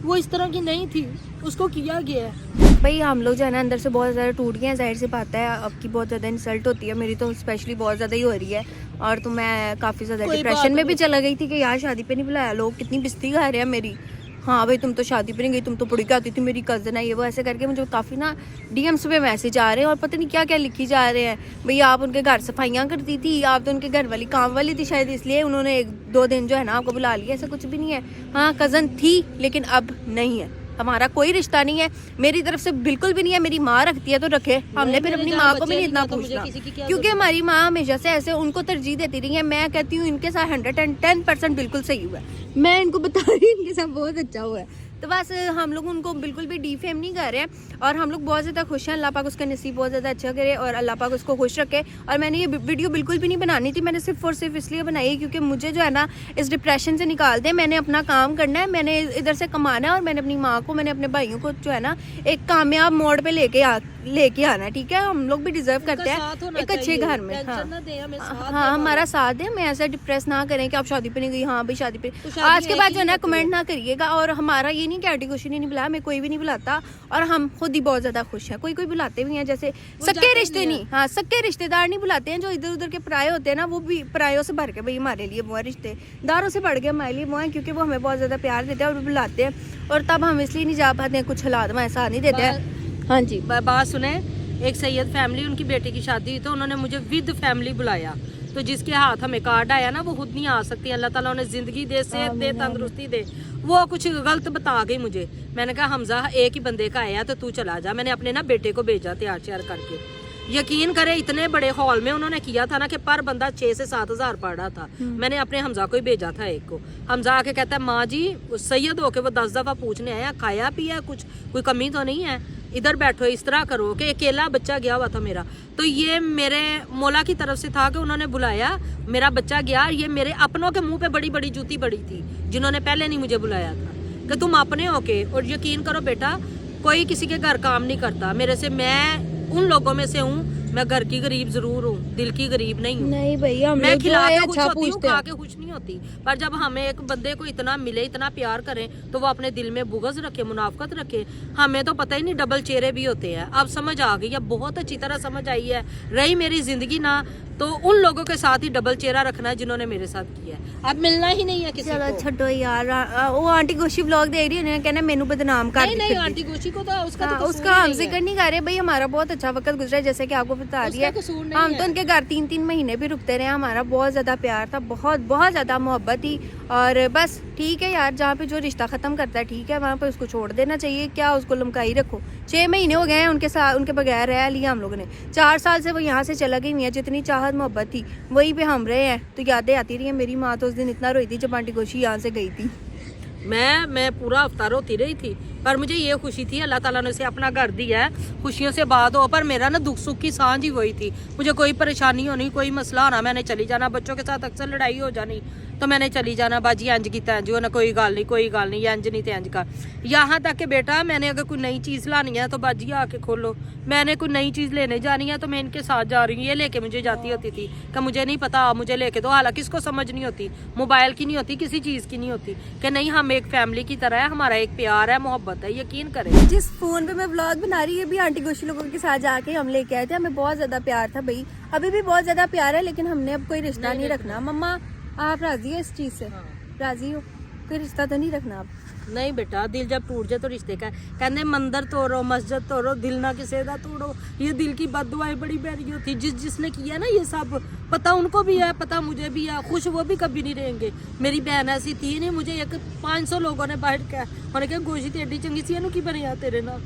वो इस तरह की नहीं थी, उसको किया गया है। भाई हम लोग जो है ना अंदर से बहुत ज़्यादा टूट गए हैं, जाहिर सी बात है। आपकी बहुत ज़्यादा इंसल्ट होती है, मेरी तो स्पेशली बहुत ज़्यादा ही हो रही है। और तो मैं काफ़ी ज़्यादा डिप्रेशन में भी चला गई थी कि यार शादी पे नहीं बुलाया, लोग कितनी बिस्ती खा रहे हैं मेरी। हाँ भाई तुम तो शादी पे नहीं गई, तुम तो पढ़ी के आती थी, मेरी कज़न है ये वो, ऐसे करके मुझे काफ़ी ना डीएम्स पे मैसेज आ रहे हैं और पता नहीं क्या क्या लिखी जा रहे हैं। भाई आप उनके घर सफाइयाँ करती थी, आप तो उनके घर वाली काम वाली थी, शायद इसलिए उन्होंने 1-2 दिन जो है ना आपको बुला लिया। ऐसा कुछ भी नहीं है। हाँ कज़न थी लेकिन अब नहीं है, हमारा कोई रिश्ता नहीं है, मेरी तरफ से बिल्कुल भी नहीं है। मेरी माँ रखती है तो रखे, हमने फिर अपनी माँ को भी नहीं इतना पूछना, क्योंकि हमारी माँ हमेशा से ऐसे उनको तरजीह देती रही है। मैं कहती हूँ इनके साथ 110% बिल्कुल सही हुआ है, मैं इनको बता रही हूँ इनके साथ बहुत अच्छा हुआ है। तो बस हम लोग उनको बिल्कुल भी डीफेम नहीं कर रहे हैं और हम लोग बहुत ज़्यादा खुश हैं। अल्लाह पाक उसका नसीब बहुत ज़्यादा अच्छा करे और अल्लाह पाक उसको खुश रखे। और मैंने ये वीडियो बिल्कुल भी नहीं बनानी थी, मैंने सिर्फ और सिर्फ इसलिए बनाई है क्योंकि मुझे जो है ना इस डिप्रेशन से निकाल दे। मैंने अपना काम करना है, मैंने इधर से कमाना है और मैंने अपनी माँ को, मैंने अपने भाइयों को जो है ना एक कामयाब मोड़ पे लेके आना। ठीक है, हम लोग भी डिजर्व करते हैं एक अच्छे घर में। हाँ हमारा साथ दे, मैं ऐसा डिप्रेस ना करें कि आप शादी पे नहीं गई। हाँ भाई शादी पे आज के बाद जो है ना कमेंट ना करिएगा। और हमारा ये नहीं कि आंटी कुछ नहीं बुलाया, मैं कोई भी नहीं बुलाता और हम खुद ही बहुत ज्यादा खुश हैं। कोई कोई बुलाते भी हैं, जैसे सक्के रिश्ते नहीं, हाँ सक्के रिश्तेदार नहीं बुलाते हैं, जो इधर उधर के पराये होते हैं ना, वो भी परायों से भर के भाई हमारे लिए वो है, रिश्तेदारों से बढ़ के हमारे लिए वो है, क्योंकि वो हमें बहुत ज्यादा प्यार देते हैं और बुलाते हैं। और तब हम इसलिए नहीं जा पाते हैं, कुछ हालात में ऐसा नहीं देते हैं। हाँ जी बात सुने, एक सैयद फैमिली, उनकी बेटे की शादी हुई तो उन्होंने मुझे विद फैमिली बुलाया, तो जिसके हाथ हमें कार्ड आया ना वो खुद नहीं आ सकती। अल्लाह ताला उन्हें जिंदगी दे, सेहत दे, तंदुरुस्ती दे। वो कुछ गलत बता गई मुझे, मैंने कहा हमजा एक ही बंदे का आया तो तू चला जा। मैंने अपने ना बेटे को भेजा तैयार श्यार करके। यकीन करे इतने बड़े हॉल में उन्होंने किया था ना कि पर बंदा 6 से 7 हज़ार पड़ रहा था। मैंने अपने हमजा को ही भेजा था एक को। हमजा आके कहता है माँ जी सैयद होके वो 10 दफा पूछने आया खाया पिया कुछ, कोई कमी तो नहीं है, इधर बैठो, इस तरह करो। कि अकेला बच्चा गया हुआ था मेरा, तो ये मेरे मौला की तरफ से था कि उन्होंने बुलाया, मेरा बच्चा गया। ये मेरे अपनों के मुंह पे बड़ी बड़ी जूती पड़ी थी जिन्होंने पहले नहीं मुझे बुलाया था कि तुम अपने हो के। और यकीन करो बेटा कोई किसी के घर काम नहीं करता मेरे से, मैं उन लोगों में से हूँ, मैं घर की गरीब जरूर हूँ, दिल की गरीब नहीं हूँ। नहीं भैया मैं खिला के खुश होती हूँ, खा के खुश नहीं होती। पर जब हमें एक बंदे को इतना मिले, इतना प्यार करें, तो वो अपने दिल में बुग़्ज़ रखे, मुनाफकत रखे। हमें तो पता ही नहीं डबल चेहरे भी होते हैं। अब समझ आ गई, अब बहुत अच्छी तरह समझ आई है। रही मेरी जिंदगी ना तो उन लोगों के साथ ही डबल चेहरा रखना है जिन्होंने मेरे साथ किया है। अब मिलना ही नहीं है किसी को। चलो छड्डो यार, वो आंटी गोशी व्लॉग देख रही है, कहना मेनू बदनाम कर दी। नहीं आंटी गोशी को तो उसका हम जिक्र नहीं कर रहे भाई। हमारा बहुत अच्छा वक्त गुजरा, जैसे कि आपको बता दिया। हम तो उनके घर 3-3 महीने भी रुकते रहे। हमारा बहुत ज्यादा प्यार था, बहुत बहुत ज्यादा मोहब्बत थी। और बस ठीक है यार, जहाँ पे जो रिश्ता खत्म करता है ठीक है, वहाँ पे उसको छोड़ देना चाहिए। क्या उसको लमकाई रखो। 6 महीने हो गए हैं उनके साथ, उनके बगैर रह लिया हम लोगों ने। 4 साल से वो यहाँ से चला गई हुई है। जितनी चाहत मोहब्बत थी वहीं पे हम रहे हैं, तो यादें आती रही है। मेरी माँ तो उस दिन इतना रोई थी जब आंटी गोशी यहाँ से गई थी। मैं पूरा हफ्ता रोती रही थी, पर मुझे ये खुशी थी अल्लाह ताला ने उसे अपना घर दिया है, खुशियों से बात हो। पर मेरा ना दुख सुख की सांझ ही वही थी। मुझे कोई परेशानी होनी, कोई मसला होना, मैंने चली जाना। बच्चों के साथ अक्सर लड़ाई हो जानी तो मैंने चली जाना, बाजी इंज की इंज हो ना, कोई गल नहीं इंज नहीं तो इंज का। यहाँ तक कि बेटा मैंने अगर कोई नई चीज़ लानी है तो बाजी आके खोलो। मैंने कोई नई चीज़ लेने जानी है तो मैं इनके साथ जा रही हूँ। ये लेके मुझे जाती होती थी कि मुझे नहीं पता, आप मुझे लेके दो। हालांकि इसको समझ नहीं होती, मोबाइल की नहीं होती, किसी चीज़ की नहीं होती, कि नहीं हम एक फैमिली की तरह है, हमारा एक प्यार है, मोहब्बत है। यकीन करें, जिस फोन पे मैं व्लॉग बना रही है भी आंटी गोशी लोगों के साथ जाके हम लेके आए थे। हमें बहुत ज्यादा प्यार था भाई, अभी भी बहुत ज्यादा प्यार है, लेकिन हमने अब कोई रिश्ता नहीं रखना। मम्मा आप राजी है इस चीज से? राजी हो? कोई रिश्ता तो नहीं रखना आप? नहीं बेटा, दिल जब टूट जाए तो रिश्ते का कहते मंदिर तोड़ो, मस्जिद तोड़ो, दिल ना किसी का तोड़ो। ये दिल की बददुआएं बड़ी बैरी होती। जिसने किया ना ये सब, पता उनको भी है, पता मुझे भी है। खुश वो भी कभी नहीं रहेंगे। मेरी बहन ऐसी थी नहीं, मुझे एक 500 लोगों ने बैठ के उन्होंने कहा गोशी तेरी चंगी सी की बने तेरे ना।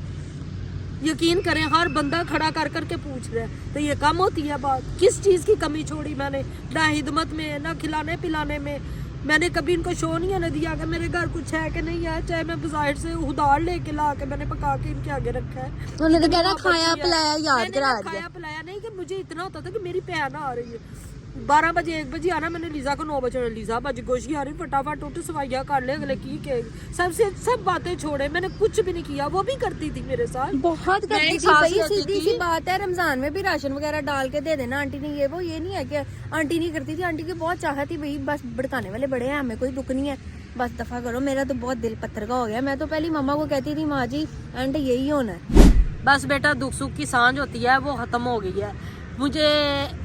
यकीन करें हर बंदा खड़ा कर करके पूछ रहा है, तो ये कम होती है बात। किस चीज़ की कमी छोड़ी मैंने? ना हिदमत में, ना खिलाने पिलाने में, मैंने कभी इनको शो नहीं आने दिया कि मेरे घर कुछ है कि नहीं है, चाहे मैं बाजार से उधार लेके ला के मैंने पका के इनके आगे रखा है। उन्होंने तो कहना खाया पिलाया याद करा दिया। खाया पिलाया नहीं, कि मुझे इतना होता था कि मेरी बहन आ रही है 12 बजे 1 बजे आना, मैंने लीजा को 9 बजे, लीजा बज गोशी आ रही, फटाफट उठ सवाइया कर ले, अगले की कहेगी। सबसे सब बातें छोड़े, मैंने कुछ भी नहीं किया, वो भी करती थी मेरे साथ, बहुत करती थी भाई। सीधी सी बात है, रमजान में भी राशन वगैरह डाल के दे देना आंटी ने, ये नहीं है कि आंटी नहीं करती थी। आंटी की बहुत चाहत थी भाई, बस भड़काने वाले बड़े हैं, हमें कोई दुख नहीं है, बस दफा करो। मेरा तो बहुत दिल पत्थर का हो गया। मैं तो पहली मम्मा को कहती थी, माँ जी एंड यही होना है, बस बेटा दुख सुख की सांझ होती है, वो खत्म हो गई है। मुझे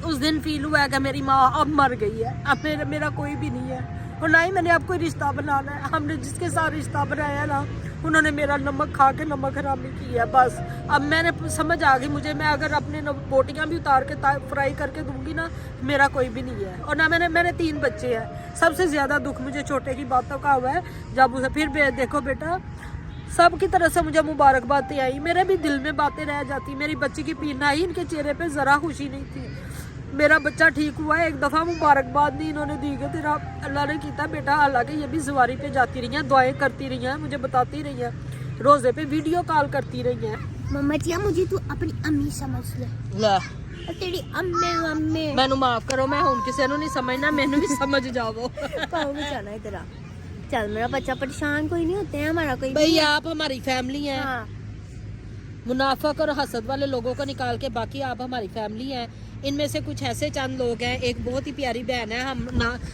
उस दिन फील हुआ है कि मेरी माँ अब मर गई है, अब मेरा कोई भी नहीं है, और ना ही मैंने अब कोई रिश्ता बनाना है। हमने जिसके साथ रिश्ता बनाया ना, उन्होंने मेरा नमक खा के नमक हरामी की है। बस अब मैंने समझ आ गई मुझे, मैं अगर अपने बोटियाँ भी उतार के फ्राई करके दूंगी ना, मेरा कोई भी नहीं है। और ना मैंने 3 बच्चे हैं। सबसे ज्यादा दुख मुझे छोटे की बातों का हुआ है, जब उसे फिर देखो बेटा, सब की तरफ से मुझे मुबारकबादें आई, मेरे भी दिल में बातें रह जाती। मेरी बच्ची की पीन आई, इनके चेहरे पे जरा खुशी नहीं थी। मेरा बच्चा ठीक हुआ है, एक दफा मुबारकबाद नहीं इन्होंने दी कि तेरा अल्लाह ने किया बेटा। हालांकि ये भी सवारी पे जाती रही हैं, दुआएं करती रही हैं, मुझे बताती रही हैं, रोजे पे वीडियो कॉल करती रही हैं। मम्मा जी मुझे तू अपनी अम्मी समझ ले, तेरी अम्मी मैनू माफ करो, मैं हुण किसी नू नहीं समझना, मैनू भी समझ जाओ। पाओ भी जाना है तेरा। चल मेरा बच्चा परेशान कोई नहीं होते हैं, हमारा कोई भाई आप हमारी फैमिली हैं। हाँ। मुनाफक और हसद वाले लोगों को निकाल के बाकी आप हमारी फैमिली हैं। इनमें से कुछ ऐसे चंद लोग हैं, एक बहुत ही प्यारी बहन है,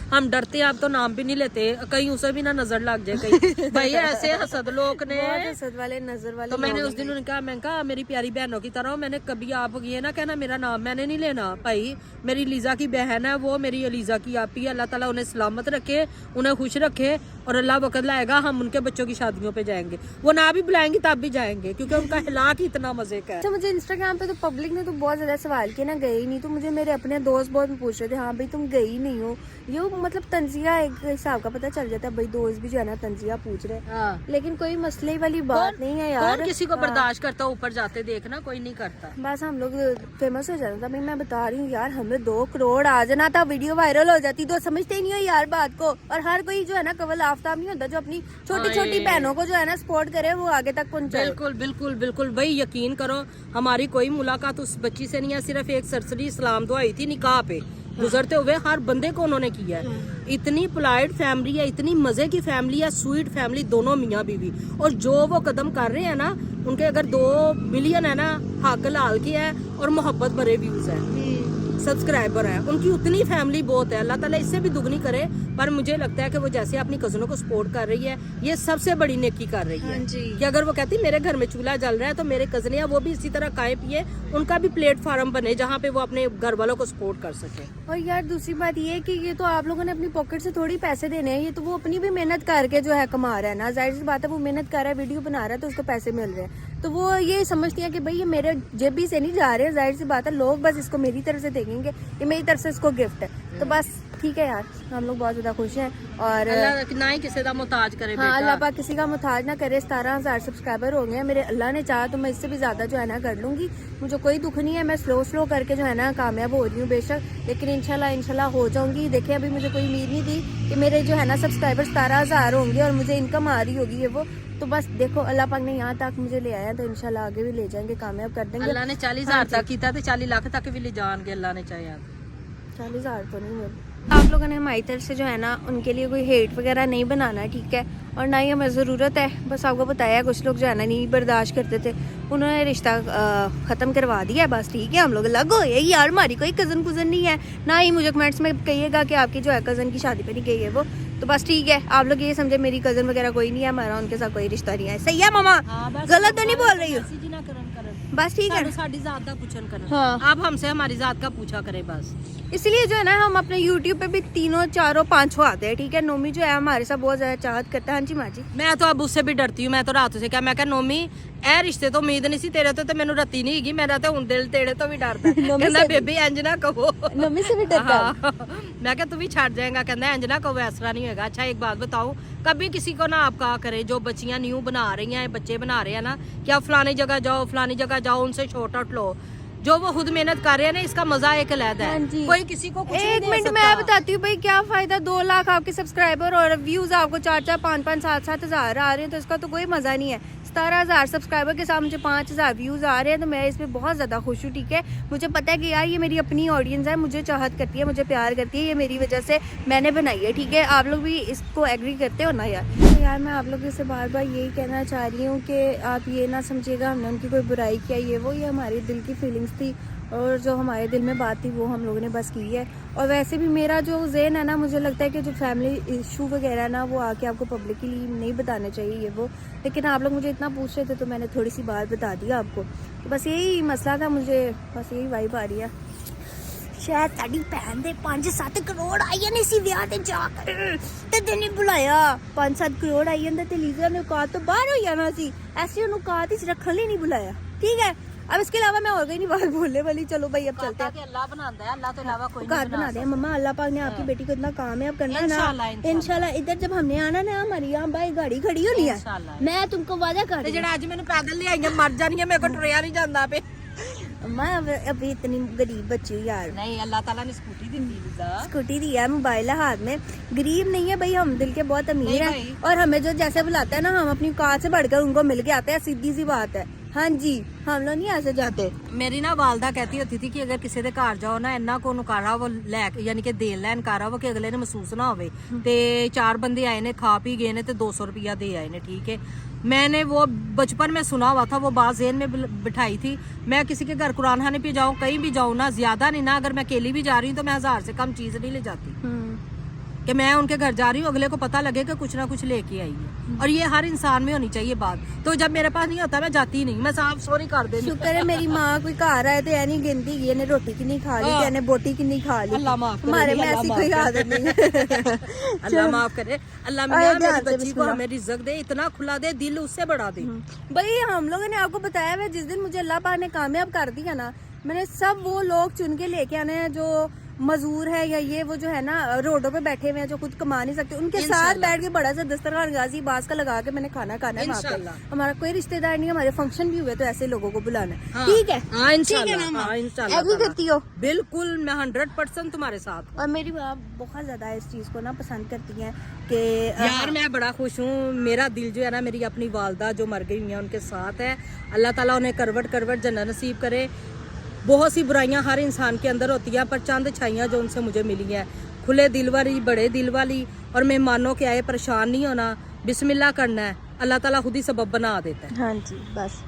हम डरते हैं, आप तो नाम भी नहीं लेते, कहीं उसे भी ना नजर लग जाए कहीं। भाई ऐसे हसद लोग ने, हसद वाले नजर वाले, तो मैंने उस दिन उन्हें कहा, मैं कहा मेरी प्यारी बहनों की तरह, मैंने कभी आप ये ना कहना मेरा नाम मैंने नहीं लेना। भाई मेरी लीजा की बहन है वो, मेरी लीजा की आपी है, अल्लाह ताला उन्हें सलामत रखे, उन्हें खुश रखे, और अल्लाह वक़्त लाएगा हम उनके बच्चों की शादियों पे जाएंगे, वो ना भी बुलाएंगे तब भी जाएंगे, क्योंकि उनका हिलाक ही इतना मजे का है। अच्छा मुझे इंस्टाग्राम पे तो पब्लिक ने तो बहुत ज्यादा सवाल किए ना, गई नहीं, तो मुझे मेरे अपने दोस्त बहुत पूछ रहे थे, हाँ भाई तुम गई नहीं हो। ये मतलब तंजिया एक हिसाब का पता चल जाता है, भाई दोस्त भी जो है ना तंजिया पूछ रहे हैं, लेकिन कोई मसले वाली बात नहीं है यार। कौन किसी को बर्दाश्त करता, ऊपर जाते देखना कोई नहीं करता। बस हम लोग फेमस हो जाता था। मैं बता रही हूँ यार, हमें 2 करोड़ आ जाना था, वीडियो वायरल हो जाती, तो समझते ही नहीं हो यार बात को। और हर कोई जो है ना कवल आफ्ताब नहीं होता, जो अपनी छोटी छोटी बहनों को जो है ना सपोर्ट करे, वो आगे तक पहुंचे। बिल्कुल बिल्कुल बिल्कुल भाई, यकीन करो हमारी कोई मुलाकात उस बच्ची से नहीं है, सिर्फ एक सरसरी सलाम दुआ हुई थी निकाह पे, गुजरते हुए हर बंदे को उन्होंने किया है। इतनी पोलाइट फैमिली है, इतनी मजे की फैमिली है, स्वीट फैमिली, दोनों मियाँ बीवी। और जो वो कदम कर रहे हैं ना, उनके अगर 2 बिलियन है ना, हक लाल के है और मोहब्बत भरे व्यूज है, सब्सक्राइबर है, उनकी उतनी फैमिली बहुत है। अल्लाह ताला इससे भी दुगनी करे। पर मुझे लगता है कि वो जैसे अपनी कजनों को सपोर्ट कर रही है, ये सबसे बड़ी नेकी कर रही है। कि अगर वो कहती मेरे घर में चूल्हा जल रहा है, तो मेरे कजने हैं वो भी इसी तरह खाए पिए, उनका भी प्लेटफॉर्म बने जहाँ पे वो अपने घर वालों को सपोर्ट कर सके। और यार दूसरी बात ये है कि ये तो आप लोगों ने अपनी पॉकेट से थोड़ी पैसे देने हैं, ये तो वो अपनी भी मेहनत करके जो है कमा रहा है ना। जाहिर सी बात है, वो मेहनत कर रहा है, वीडियो बना रहा है, तो उसको पैसे मिल रहे हैं, तो वो ये समझती है कि भाई ये मेरे जेबी से नहीं जा रहे हैं। जाहिर सी बात है, लोग बस इसको मेरी तरफ से देखेंगे, ये मेरी तरफ से इसको गिफ्ट है, तो बस ठीक है यार, हम लोग बहुत ज्यादा खुश हैं। और अल्लाह ना ही किसी का मुताज करे। हाँ, अल्लाह पाक किसी का मुताज ना करे। 17,000 सब्सक्राइबर हो गए हैं मेरे। अल्लाह ने चाहा तो मैं इससे भी ज्यादा जो है ना कर लूंगी, मुझे कोई दुख नहीं है। मैं स्लो करके जो है ना कामयाब हो रही हूँ बेशक, लेकिन इंशाल्लाह हो जाऊंगी। देखिए अभी मुझे कोई उम्मीद नहीं थी कि मेरे जो है ना सब्सक्राइबर 17,000 होंगे और मुझे इनकम आ रही होगी, ये वो तो बस देखो अल्लाह पाक ने यहाँ तक मुझे ले आया, तो इंशाल्लाह आगे भी ले जाएंगे, कामयाब कर देंगे। अल्लाह ने 40,000 तक किया, तो 40 लाख तक भी ले जाएंगे अल्लाह ने चाहे। 40,000 तो नहीं मिले। आप लोगों ने हमारी तरफ से जो है ना उनके लिए कोई हेट वगैरह नहीं बनाना है, ठीक है, और ना ही हमें ज़रूरत है। बस आपको बताया, कुछ लोग जो है ना नहीं बर्दाश्त करते थे, उन्होंने रिश्ता ख़त्म करवा दिया, बस ठीक है। हम लोग अलग हो गए यार, हमारी कोई कज़न कुज़न नहीं है। ना ही मुझे कमेंट्स में कहिएगा कि आपकी जो है कज़न की शादी पे नहीं गई है वो, तो बस ठीक है। आप लोग ये समझे मेरी कज़न वगैरह कोई नहीं है, हमारा उनके साथ कोई रिश्ता नहीं है। सही है मामा? गलत तो नहीं बोल रही हो? बस ठीक है, साड़ी जात का पूछन करें। हाँ। आप हमसे हमारी जात का पूछा करें बस। इसलिए जो है ना हम अपने YouTube पे भी 3, 4, 5 आते हैं, ठीक है। नोमी जो है हमारे साथ बहुत ज्यादा चाहत करता है। हाँ जी माँ जी। मैं तो अब उससे भी डरती हूँ। मैं तो रात से क्या मैं क्या नोमी ए रिश्ते तो उम्मीद नहीं सी तेरे तो मैनू रत्ती नहीं हैगी, मेरा तो हुण दिल तेरे तो भी डरदा है। कहंदा बेबी इंज ना कहो, नोमी से भी डरता है। मैं क्या तू भी छट जाएगा, कहंदा इंज ना कहो, ऐसा नहीं होगा। अच्छा एक बात बताओ, कभी किसी को ना आप कहा करे, जो बच्चियां न्यू बना रही हैं, बच्चे बना रहे हैं ना, क्या फलानी जगह जाओ, फलानी जगह जाओ, उनसे शॉर्ट आउट लो। जो वो खुद मेहनत कर रहे हैं ना, इसका मजा एक अलहदा हाँ है, जी। कोई किसी को कुछ नहीं एक दे मिनट सकता। मैं बताती हूँ भाई, क्या फायदा 2 लाख आपके सब्सक्राइबर और व्यूज आपको 4-4, 5-5, 7-7 हजार आ रहे हैं, तो इसका तो कोई मजा नहीं है। 17,000 सब्सक्राइबर के साथ मुझे 5,000 व्यूज आ रहे हैं, तो मैं इसमें बहुत ज्यादा खुश हूँ। ठीक है, मुझे पता है कि यार ये मेरी अपनी ऑडियंस है, मुझे चाहत करती है, मुझे प्यार करती है, ये मेरी वजह से मैंने बनाई है। ठीक है, आप लोग भी इसको एग्री करते हो ना यार। तो यार मैं आप लोगों से बार बार यही कहना चाह रही हूँ कि आप ये ना समझिएगा हमने उनकी कोई बुराई किया, ये हमारी दिल की फीलिंग्स थी, और जो हमारे दिल में बात थी वो हम लोगों ने बस की है। और वैसे भी मेरा जो ज़हन है ना, मुझे लगता है कि जो फैमिली इशू वगैरह ना, वो आके आपको पब्लिकली नहीं बताने चाहिए ये वो, लेकिन आप लोग मुझे इतना पूछ रहे थे तो मैंने थोड़ी सी बात बता दिया आपको। तो बस यही मसला था, मुझे बस यही वाइब आ रही है। शायद साड़ी भैन दे 5-7 करोड़ आई है इसी ब्याह ते जाकर ते नहीं बुलाया। 5-7 करोड़ आई जांदा ते लीजा ने औकात तो बाहर हो जाना सी, ऐसी औकात ही रखने लिए नहीं बुलाया। ठीक है, अब इसके अलावा मैं और कहीं नहीं बात बोलने वाली। चलो भाई अब चलते हैं। अल्लाह बनाता है, अल्लाह के अलावा कोई घर बना दे मम्मा, अल्लाह पाक ने आपकी बेटी को इतना कामयाब करना है इंशाल्लाह, ना। इंशाल्लाह इधर जब हमने आना ना, हमारी यहाँ भाई गाड़ी खड़ी होनी है, इंशाल्लाह। मैं तुमको वादा कर ते रही हूँ। जेड़ा अज मैंने पैदल ले आई मर जानी है, मेरे को टुरिया नहीं जांदा पे। अम्मा अभी इतनी गरीब बच्ची हूँ यार। नहीं, अल्लाह ताला ने स्कूटी दी लीजा। स्कूटी दी है, मोबाइल है हाथ में। गरीब नहीं है भाई, हम दिल के बहुत अमीर नहीं हैं, भाई। और हमें जो जैसे बुलाता है ना, हम अपनी औकात से बढ़कर उनको मिल के आते हैं, सीधी सी बात है। हाँ जी, हम लोग नहीं ऐसे जाते। मेरी ना वालदा कहती होती थी कि अगर किसी दे घर जाओ ना, इन्ना को नकारा वो लै यानी कि देन लैन कर वो कि अगले ने महसूस ना होवे। ते 4 बंदे आए ने, खा पी गए ने, ते 200 रुपया दे आए ने। ठीक है, मैंने वो बचपन में सुना हुआ था, वो बात ज़हन में बिठाई थी। मैं किसी के घर कुरान खाने पे जाऊँ, कहीं भी जाऊँ ना, ज्यादा नहीं ना, अगर मैं अकेली भी जा रही हूँ तो मैं 1000 से कम चीज नहीं ले जाती, कि मैं उनके घर जा रही हूँ, अगले को पता लगे कि कुछ ना कुछ लेके आई है। और ये हर इंसान में होनी चाहिए बात। तो जब मेरे पास नहीं होता मैं जाती ही नहीं, मैं साफ सॉरी कर देती। शुक्र है मेरी माँ कोई घर आए तो ऐ नहीं गिनती ये ने रोटी की नहीं खा ली, हाँ। ने बोटी की नहीं खा ली। अल्लाह माफ करे, हमारे में अल्लाह ऐसी माफ कोई करे। आदत नहीं है। अल्लाह माफ करे, अल्लाह आया मियां ध्यान मेरी से बच्ची को बिस्मिल्लाह। हमें रिज़्क दे, इतना खुला दे, दिल उससे बढ़ा दे। भाई हम लोगों ने आपको बताया है, जिस दिन मुझे अल्लाह पाक ने कामयाब कर दिया ना, मैंने सब वो लोग चुन के लेके आने हैं जो मजदूर है, या ये वो जो है ना रोडों पे बैठे हुए हैं, जो खुद कमा नहीं सकते, उनके साथ इंशाल्लाह। बैठ के बड़ा सा दस्तरखान गाजी बास का लगा के मैंने खाना खाना है वहाँ पे। इंशाल्लाह। हमारा कोई रिश्तेदार नहीं, हमारे फंक्शन भी हुए तो ऐसे लोगों को बुलाना है। हाँ। ठीक है, हाँ, इंशाल्लाह। ठीक है ना, हाँ, इंशाल्लाह एग्री ताला। करती हो? बिल्कुल, मैं 100% तुम्हारे साथ। और मेरी माँ बहुत ज्यादा इस चीज को ना पसंद करती है कि यार मैं बड़ा खुश हूँ, मेरा दिल जो है ना, मेरी अपनी वालदा जो मर गई हुई है उनके साथ है। अल्लाह ताला उन्हें करवट करवट जन्नत नसीब करे। बहुत सी बुराइयां हर इंसान के अंदर होती हैं, पर चंद अच्छाइयां जो उनसे मुझे मिली हैं, खुले दिल वाली, बड़े दिल वाली, और मेहमानों के आए परेशान नहीं होना, बिस्मिल्लाह करना है, अल्लाह ताला खुद ही सबब बना देता है। हाँ जी, बस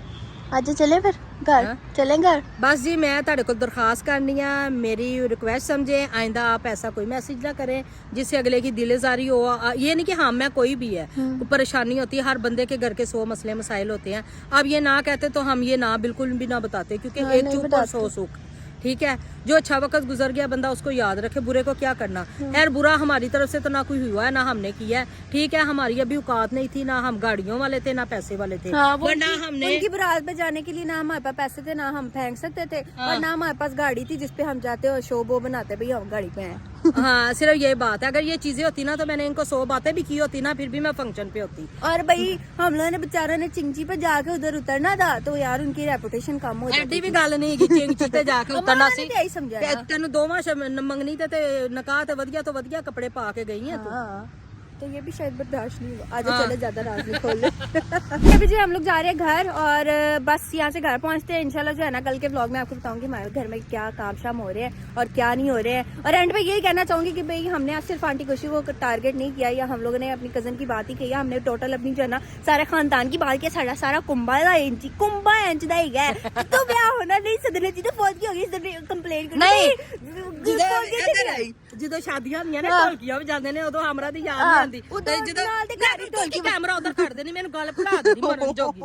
आज चले फिर घर, हाँ? चलें घर। बस जी, मैं ਤੁਹਾਡੇ को दरखास्त करनी है, मेरी रिक्वेस्ट समझे, आइंदा आप ऐसा कोई मैसेज ना करें जिससे अगले की दिलेजारी हो। ये नहीं कि हाँ मैं कोई भी है, कोई परेशानी होती है, हर बंदे के घर के 100 मसले मसाइल होते हैं। अब ये ना कहते तो हम ये ना बिल्कुल भी ना बताते, क्योंकि हाँ, एक नहीं चुप और 100 सुख। ठीक है, जो अच्छा वक्त गुजर गया बंदा उसको याद रखे, बुरे को क्या करना। खैर बुरा हमारी तरफ से तो ना कोई हुआ है, ना हमने किया है। ठीक है, हमारी अभी औकात नहीं थी, ना हम गाड़ियों वाले थे, ना पैसे वाले थे, हाँ, वो वरना हमने उनकी बारात में जाने के लिए ना हमारे पास पैसे थे, ना हम फेंक सकते थे, और ना हमारे पास गाड़ी थी जिसपे हम जाते और शो बो बनाते, भैया हम गाड़ी पे हैं। हाँ, सिर्फ ये बात है। अगर ये चीजें होती ना तो मैंने इनको 100 बातें भी की होती ना, फिर भी मैं फंक्शन पे होती। और भाई हम लोगों ने बेचारा ने चिंची पे जाके उधर उतरना था, तो यार उनकी रेपुटेशन कम हो एडी जाती भी गल नहीं कि चिंची ते जाके उतरना सी। यही समझाया। कि तेन दोवां मंगनी ते नकाह ते वधिया तो वधिया कपड़े पा के गई है तू। हाँ, तो ये भी शायद बर्दाश्त नहीं हुआ। आज हाँ। चले ज्यादा रात नहीं खोल ले। अभी जी हम लोग जा रहे हैं घर, और बस यहाँ से घर पहुँचते हैं इंशाल्लाह। जो है ना कल के व्लॉग में आपको बताऊंगी हमारे घर में क्या काम शाम हो रहे हैं और क्या नहीं हो रहे हैं। और एंड पे यही कहना चाहूंगी कि भाई हमने आज सिर्फ आंटी खुशी को टारगेट नहीं किया, या हम लोगों ने अपनी कजन की बात ही की, हमने टोटल अपनी जो है ना सारे खानदान की बात की। सारा कुंभा इंच का ही है, तो ब्याह होना नहीं, सदने जी तो फौज की होगी, कंप्लेन ਜਦੋਂ ਸ਼ਾਦੀਆਂ ਹੁੰਦੀਆਂ ਨੇ ਢੋਲਕੀਆਂ ਵੀ ਜਾਂਦੇ ਨੇ, ਉਦੋਂ ਹਮਰਾ ਦੀ ਯਾਦ ਨਹੀਂ ਆਉਂਦੀ। ਉਦੋਂ ਜਦੋਂ ਨਾਲ ਤੇ ਘਰ ਹੀ ਢੋਲਕੀ ਕੈਮਰਾ ਉਧਰ ਕੱਢਦੇ ਨਹੀਂ, ਮੈਨੂੰ ਗੱਲ ਭੁਲਾ ਦੇਣੀ ਮਰਨ ਜੋਗੀ।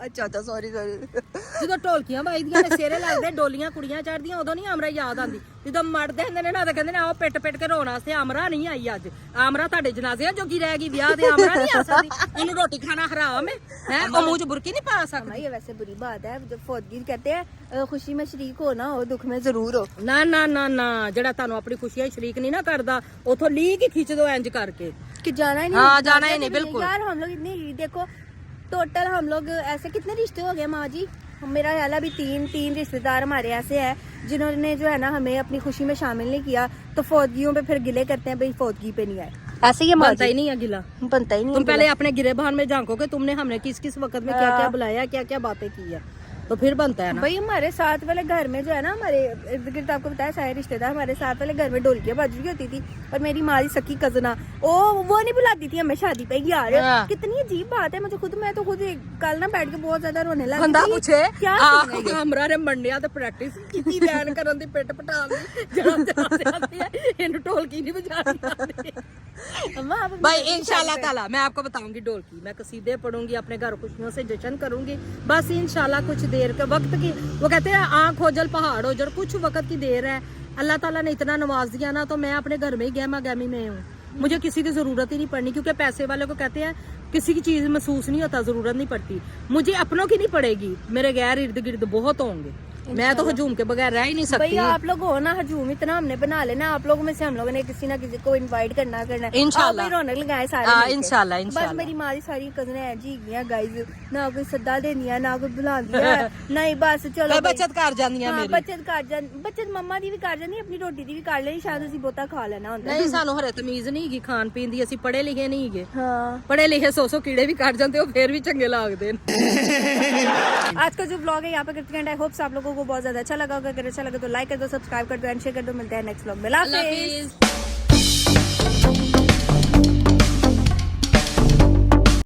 ਅੱਛਾ ਸੌਰੀ ਜਦੋਂ ਢੋਲਕੀਆਂ ਵੱਜਦੀਆਂ ਨੇ, ਸਿਰੇ ਲੱਗਦੇ, ਡੋਲੀਆਂ ਕੁੜੀਆਂ ਚੜਦੀਆਂ, ਉਦੋਂ ਨਹੀਂ ਹਮਰਾ ਯਾਦ ਆਉਂਦੀ। ਜਦੋਂ ਮਰਦੇ ਹੁੰਦੇ ਨੇ ਨਾ ਤਾਂ ਕਹਿੰਦੇ ਨੇ ਆਓ ਪਿੱਟ ਪਿੱਟ ਕੇ ਰੋਣ ਵਾਸਤੇ ਆਮਰਾ ਨਹੀਂ ਆਈ ਅੱਜ। ਆਮਰਾ ਤੁਹਾਡੇ ਜਨਾਜ਼ਿਆਂ ਜੋਗੀ ਰਹਿ ਗਈ, ਵਿਆਹ ਦੇ ਆਮਰਾ ਨਹੀਂ ਆ ਸਕਦੀ। ਉਹਨੂੰ ਰੋਟੀ ਖਾਣਾ ਹਰਾਮ ਹੈ, ਉਹ ਮੂੰਹ 'ਚ ਬੁਰਕੀ नहीं पा सकती। ये वैसे बुरी बात है, जब फौजी कहते हैं खुशी में शरीक हो ना हो, दुख में जरूर हो। ਨਾ ਨਾ ਨਾ ਨਾ, ਜਿਹੜਾ ਤੁਹਾਨੂੰ ਆਪਣੀ ਖੁਸ਼ੀਆਂ ਸ਼ਰੀਕ ਨਹੀਂ ਨਾ ਕਰਦਾ, ਉਥੋਂ ਲੀਕ ਹੀ ਖਿੱਚ ਦੋ ਇੰਜ ਕਰਕੇ कि जाना ही नहीं। हाँ, जाना ही नहीं, बिल्कुल। यार हम लोग इतनी देखो टोटल हम लोग ऐसे कितने रिश्ते हो गए माँ जी, मेरा ख्याल है अभी तीन रिश्तेदार हमारे ऐसे हैं जिन्होंने जो है ना हमें अपनी खुशी में शामिल नहीं किया, तो फौजियों पे फिर गिले करते हैं भाई फौजगी पे नहीं आए। ऐसे ही बनता ही नहीं है गिला, बनता ही नहीं। तुम पहले अपने गिरेबान में झांकोगे तुमने हमने किस किस वक्त में क्या क्या बुलाया, क्या क्या बातें की है, तो फिर बनता है ना। भाई हमारे साथ वाले घर में जो है ना, हमारे इर्द गिर्द आपको बताया सारे रिश्तेदार, हमारे साथ वाले घर में ढोलकियां बज रही होती थी और मेरी माँ की सखी कजना वो नहीं बुलाती थी हमें शादी पे। यार हाँ। कितनी अजीब बात है, मुझे खुद मैं तो खुद कल ना बैठ के बहुत ज्यादा रोने लगी। बंदा पूछे क्या हमरा रे मंडिया ते प्रैक्टिस कीती बैन करन दी पिट पटान दी जरा जरा आती है इन ढोलकी नहीं बजानी आती। अम्मा आप भाई इंशाल्लाह ताला मैं आपको बताऊंगी ढोलकी, मैं कसीदे पढ़ूंगी, अपने घर खुशियों से जश्न करूंगी बस इंशाल्लाह। कुछ देर के वक्त की, वो कहते हैं आंख ओझल पहाड़ ओझल, कुछ वक्त की देर है। अल्लाह ताला ने इतना नवाज दिया ना, तो मैं अपने घर में ही गहमा गहमी में हूँ, मुझे किसी की जरूरत ही नहीं पड़नी, क्योंकि पैसे वाले को कहते हैं किसी की चीज महसूस नहीं होता, जरूरत नहीं पड़ती, मुझे अपनों की नहीं पड़ेगी, मेरे गैर इर्द गिर्द बहुत होंगे, मैं तो हजूम के बगैर रह ही नहीं सकती। भाई आप लोग हो ना हजूम इतना हमने बना लेना, आप लोगों में से हम लोगों ने किसी ना किसी को इनवाइट करना है। इंशाल्लाह रौनक लगाए सारे हाँ, मिलके। इंशाल्लाह बस इंशाल्लाह। मेरी माँ की सारी कजने है जी गया गाइस, ना कोई सद्दा देनी ना कोई बुला दिया नहीं, बस चलो बचत कर जानी हाँ, मेरी। बचत मम्मा दी भी कर जानी, अपनी रोटी दी भी कर लेनी, शायद ਅਸੀਂ ਬਹੁਤਾ ਖਾ ਲੈਣਾ ਹੁੰਦਾ। नहीं सानू हरे तमीज नहीं हैगी खान पीन दी, ਅਸੀਂ पढ़े लिखे नहीं हैगे। हाँ पढ़े लिखे 100 कीड़े भी काट जाते हो फिर भी चंगे लगते हैं। आज का जो ब्लॉग है यहाँ पे करते हैं, आई होप्स आप लोगों को बहुत ज्यादा अच्छा लगा होगा। अगर अच्छा लगा तो लाइक कर दो, सब्सक्राइब कर दो एंड शेयर कर दो। मिलते हैं नेक्स्ट ब्लॉग में। अल्लाह हाफिज़।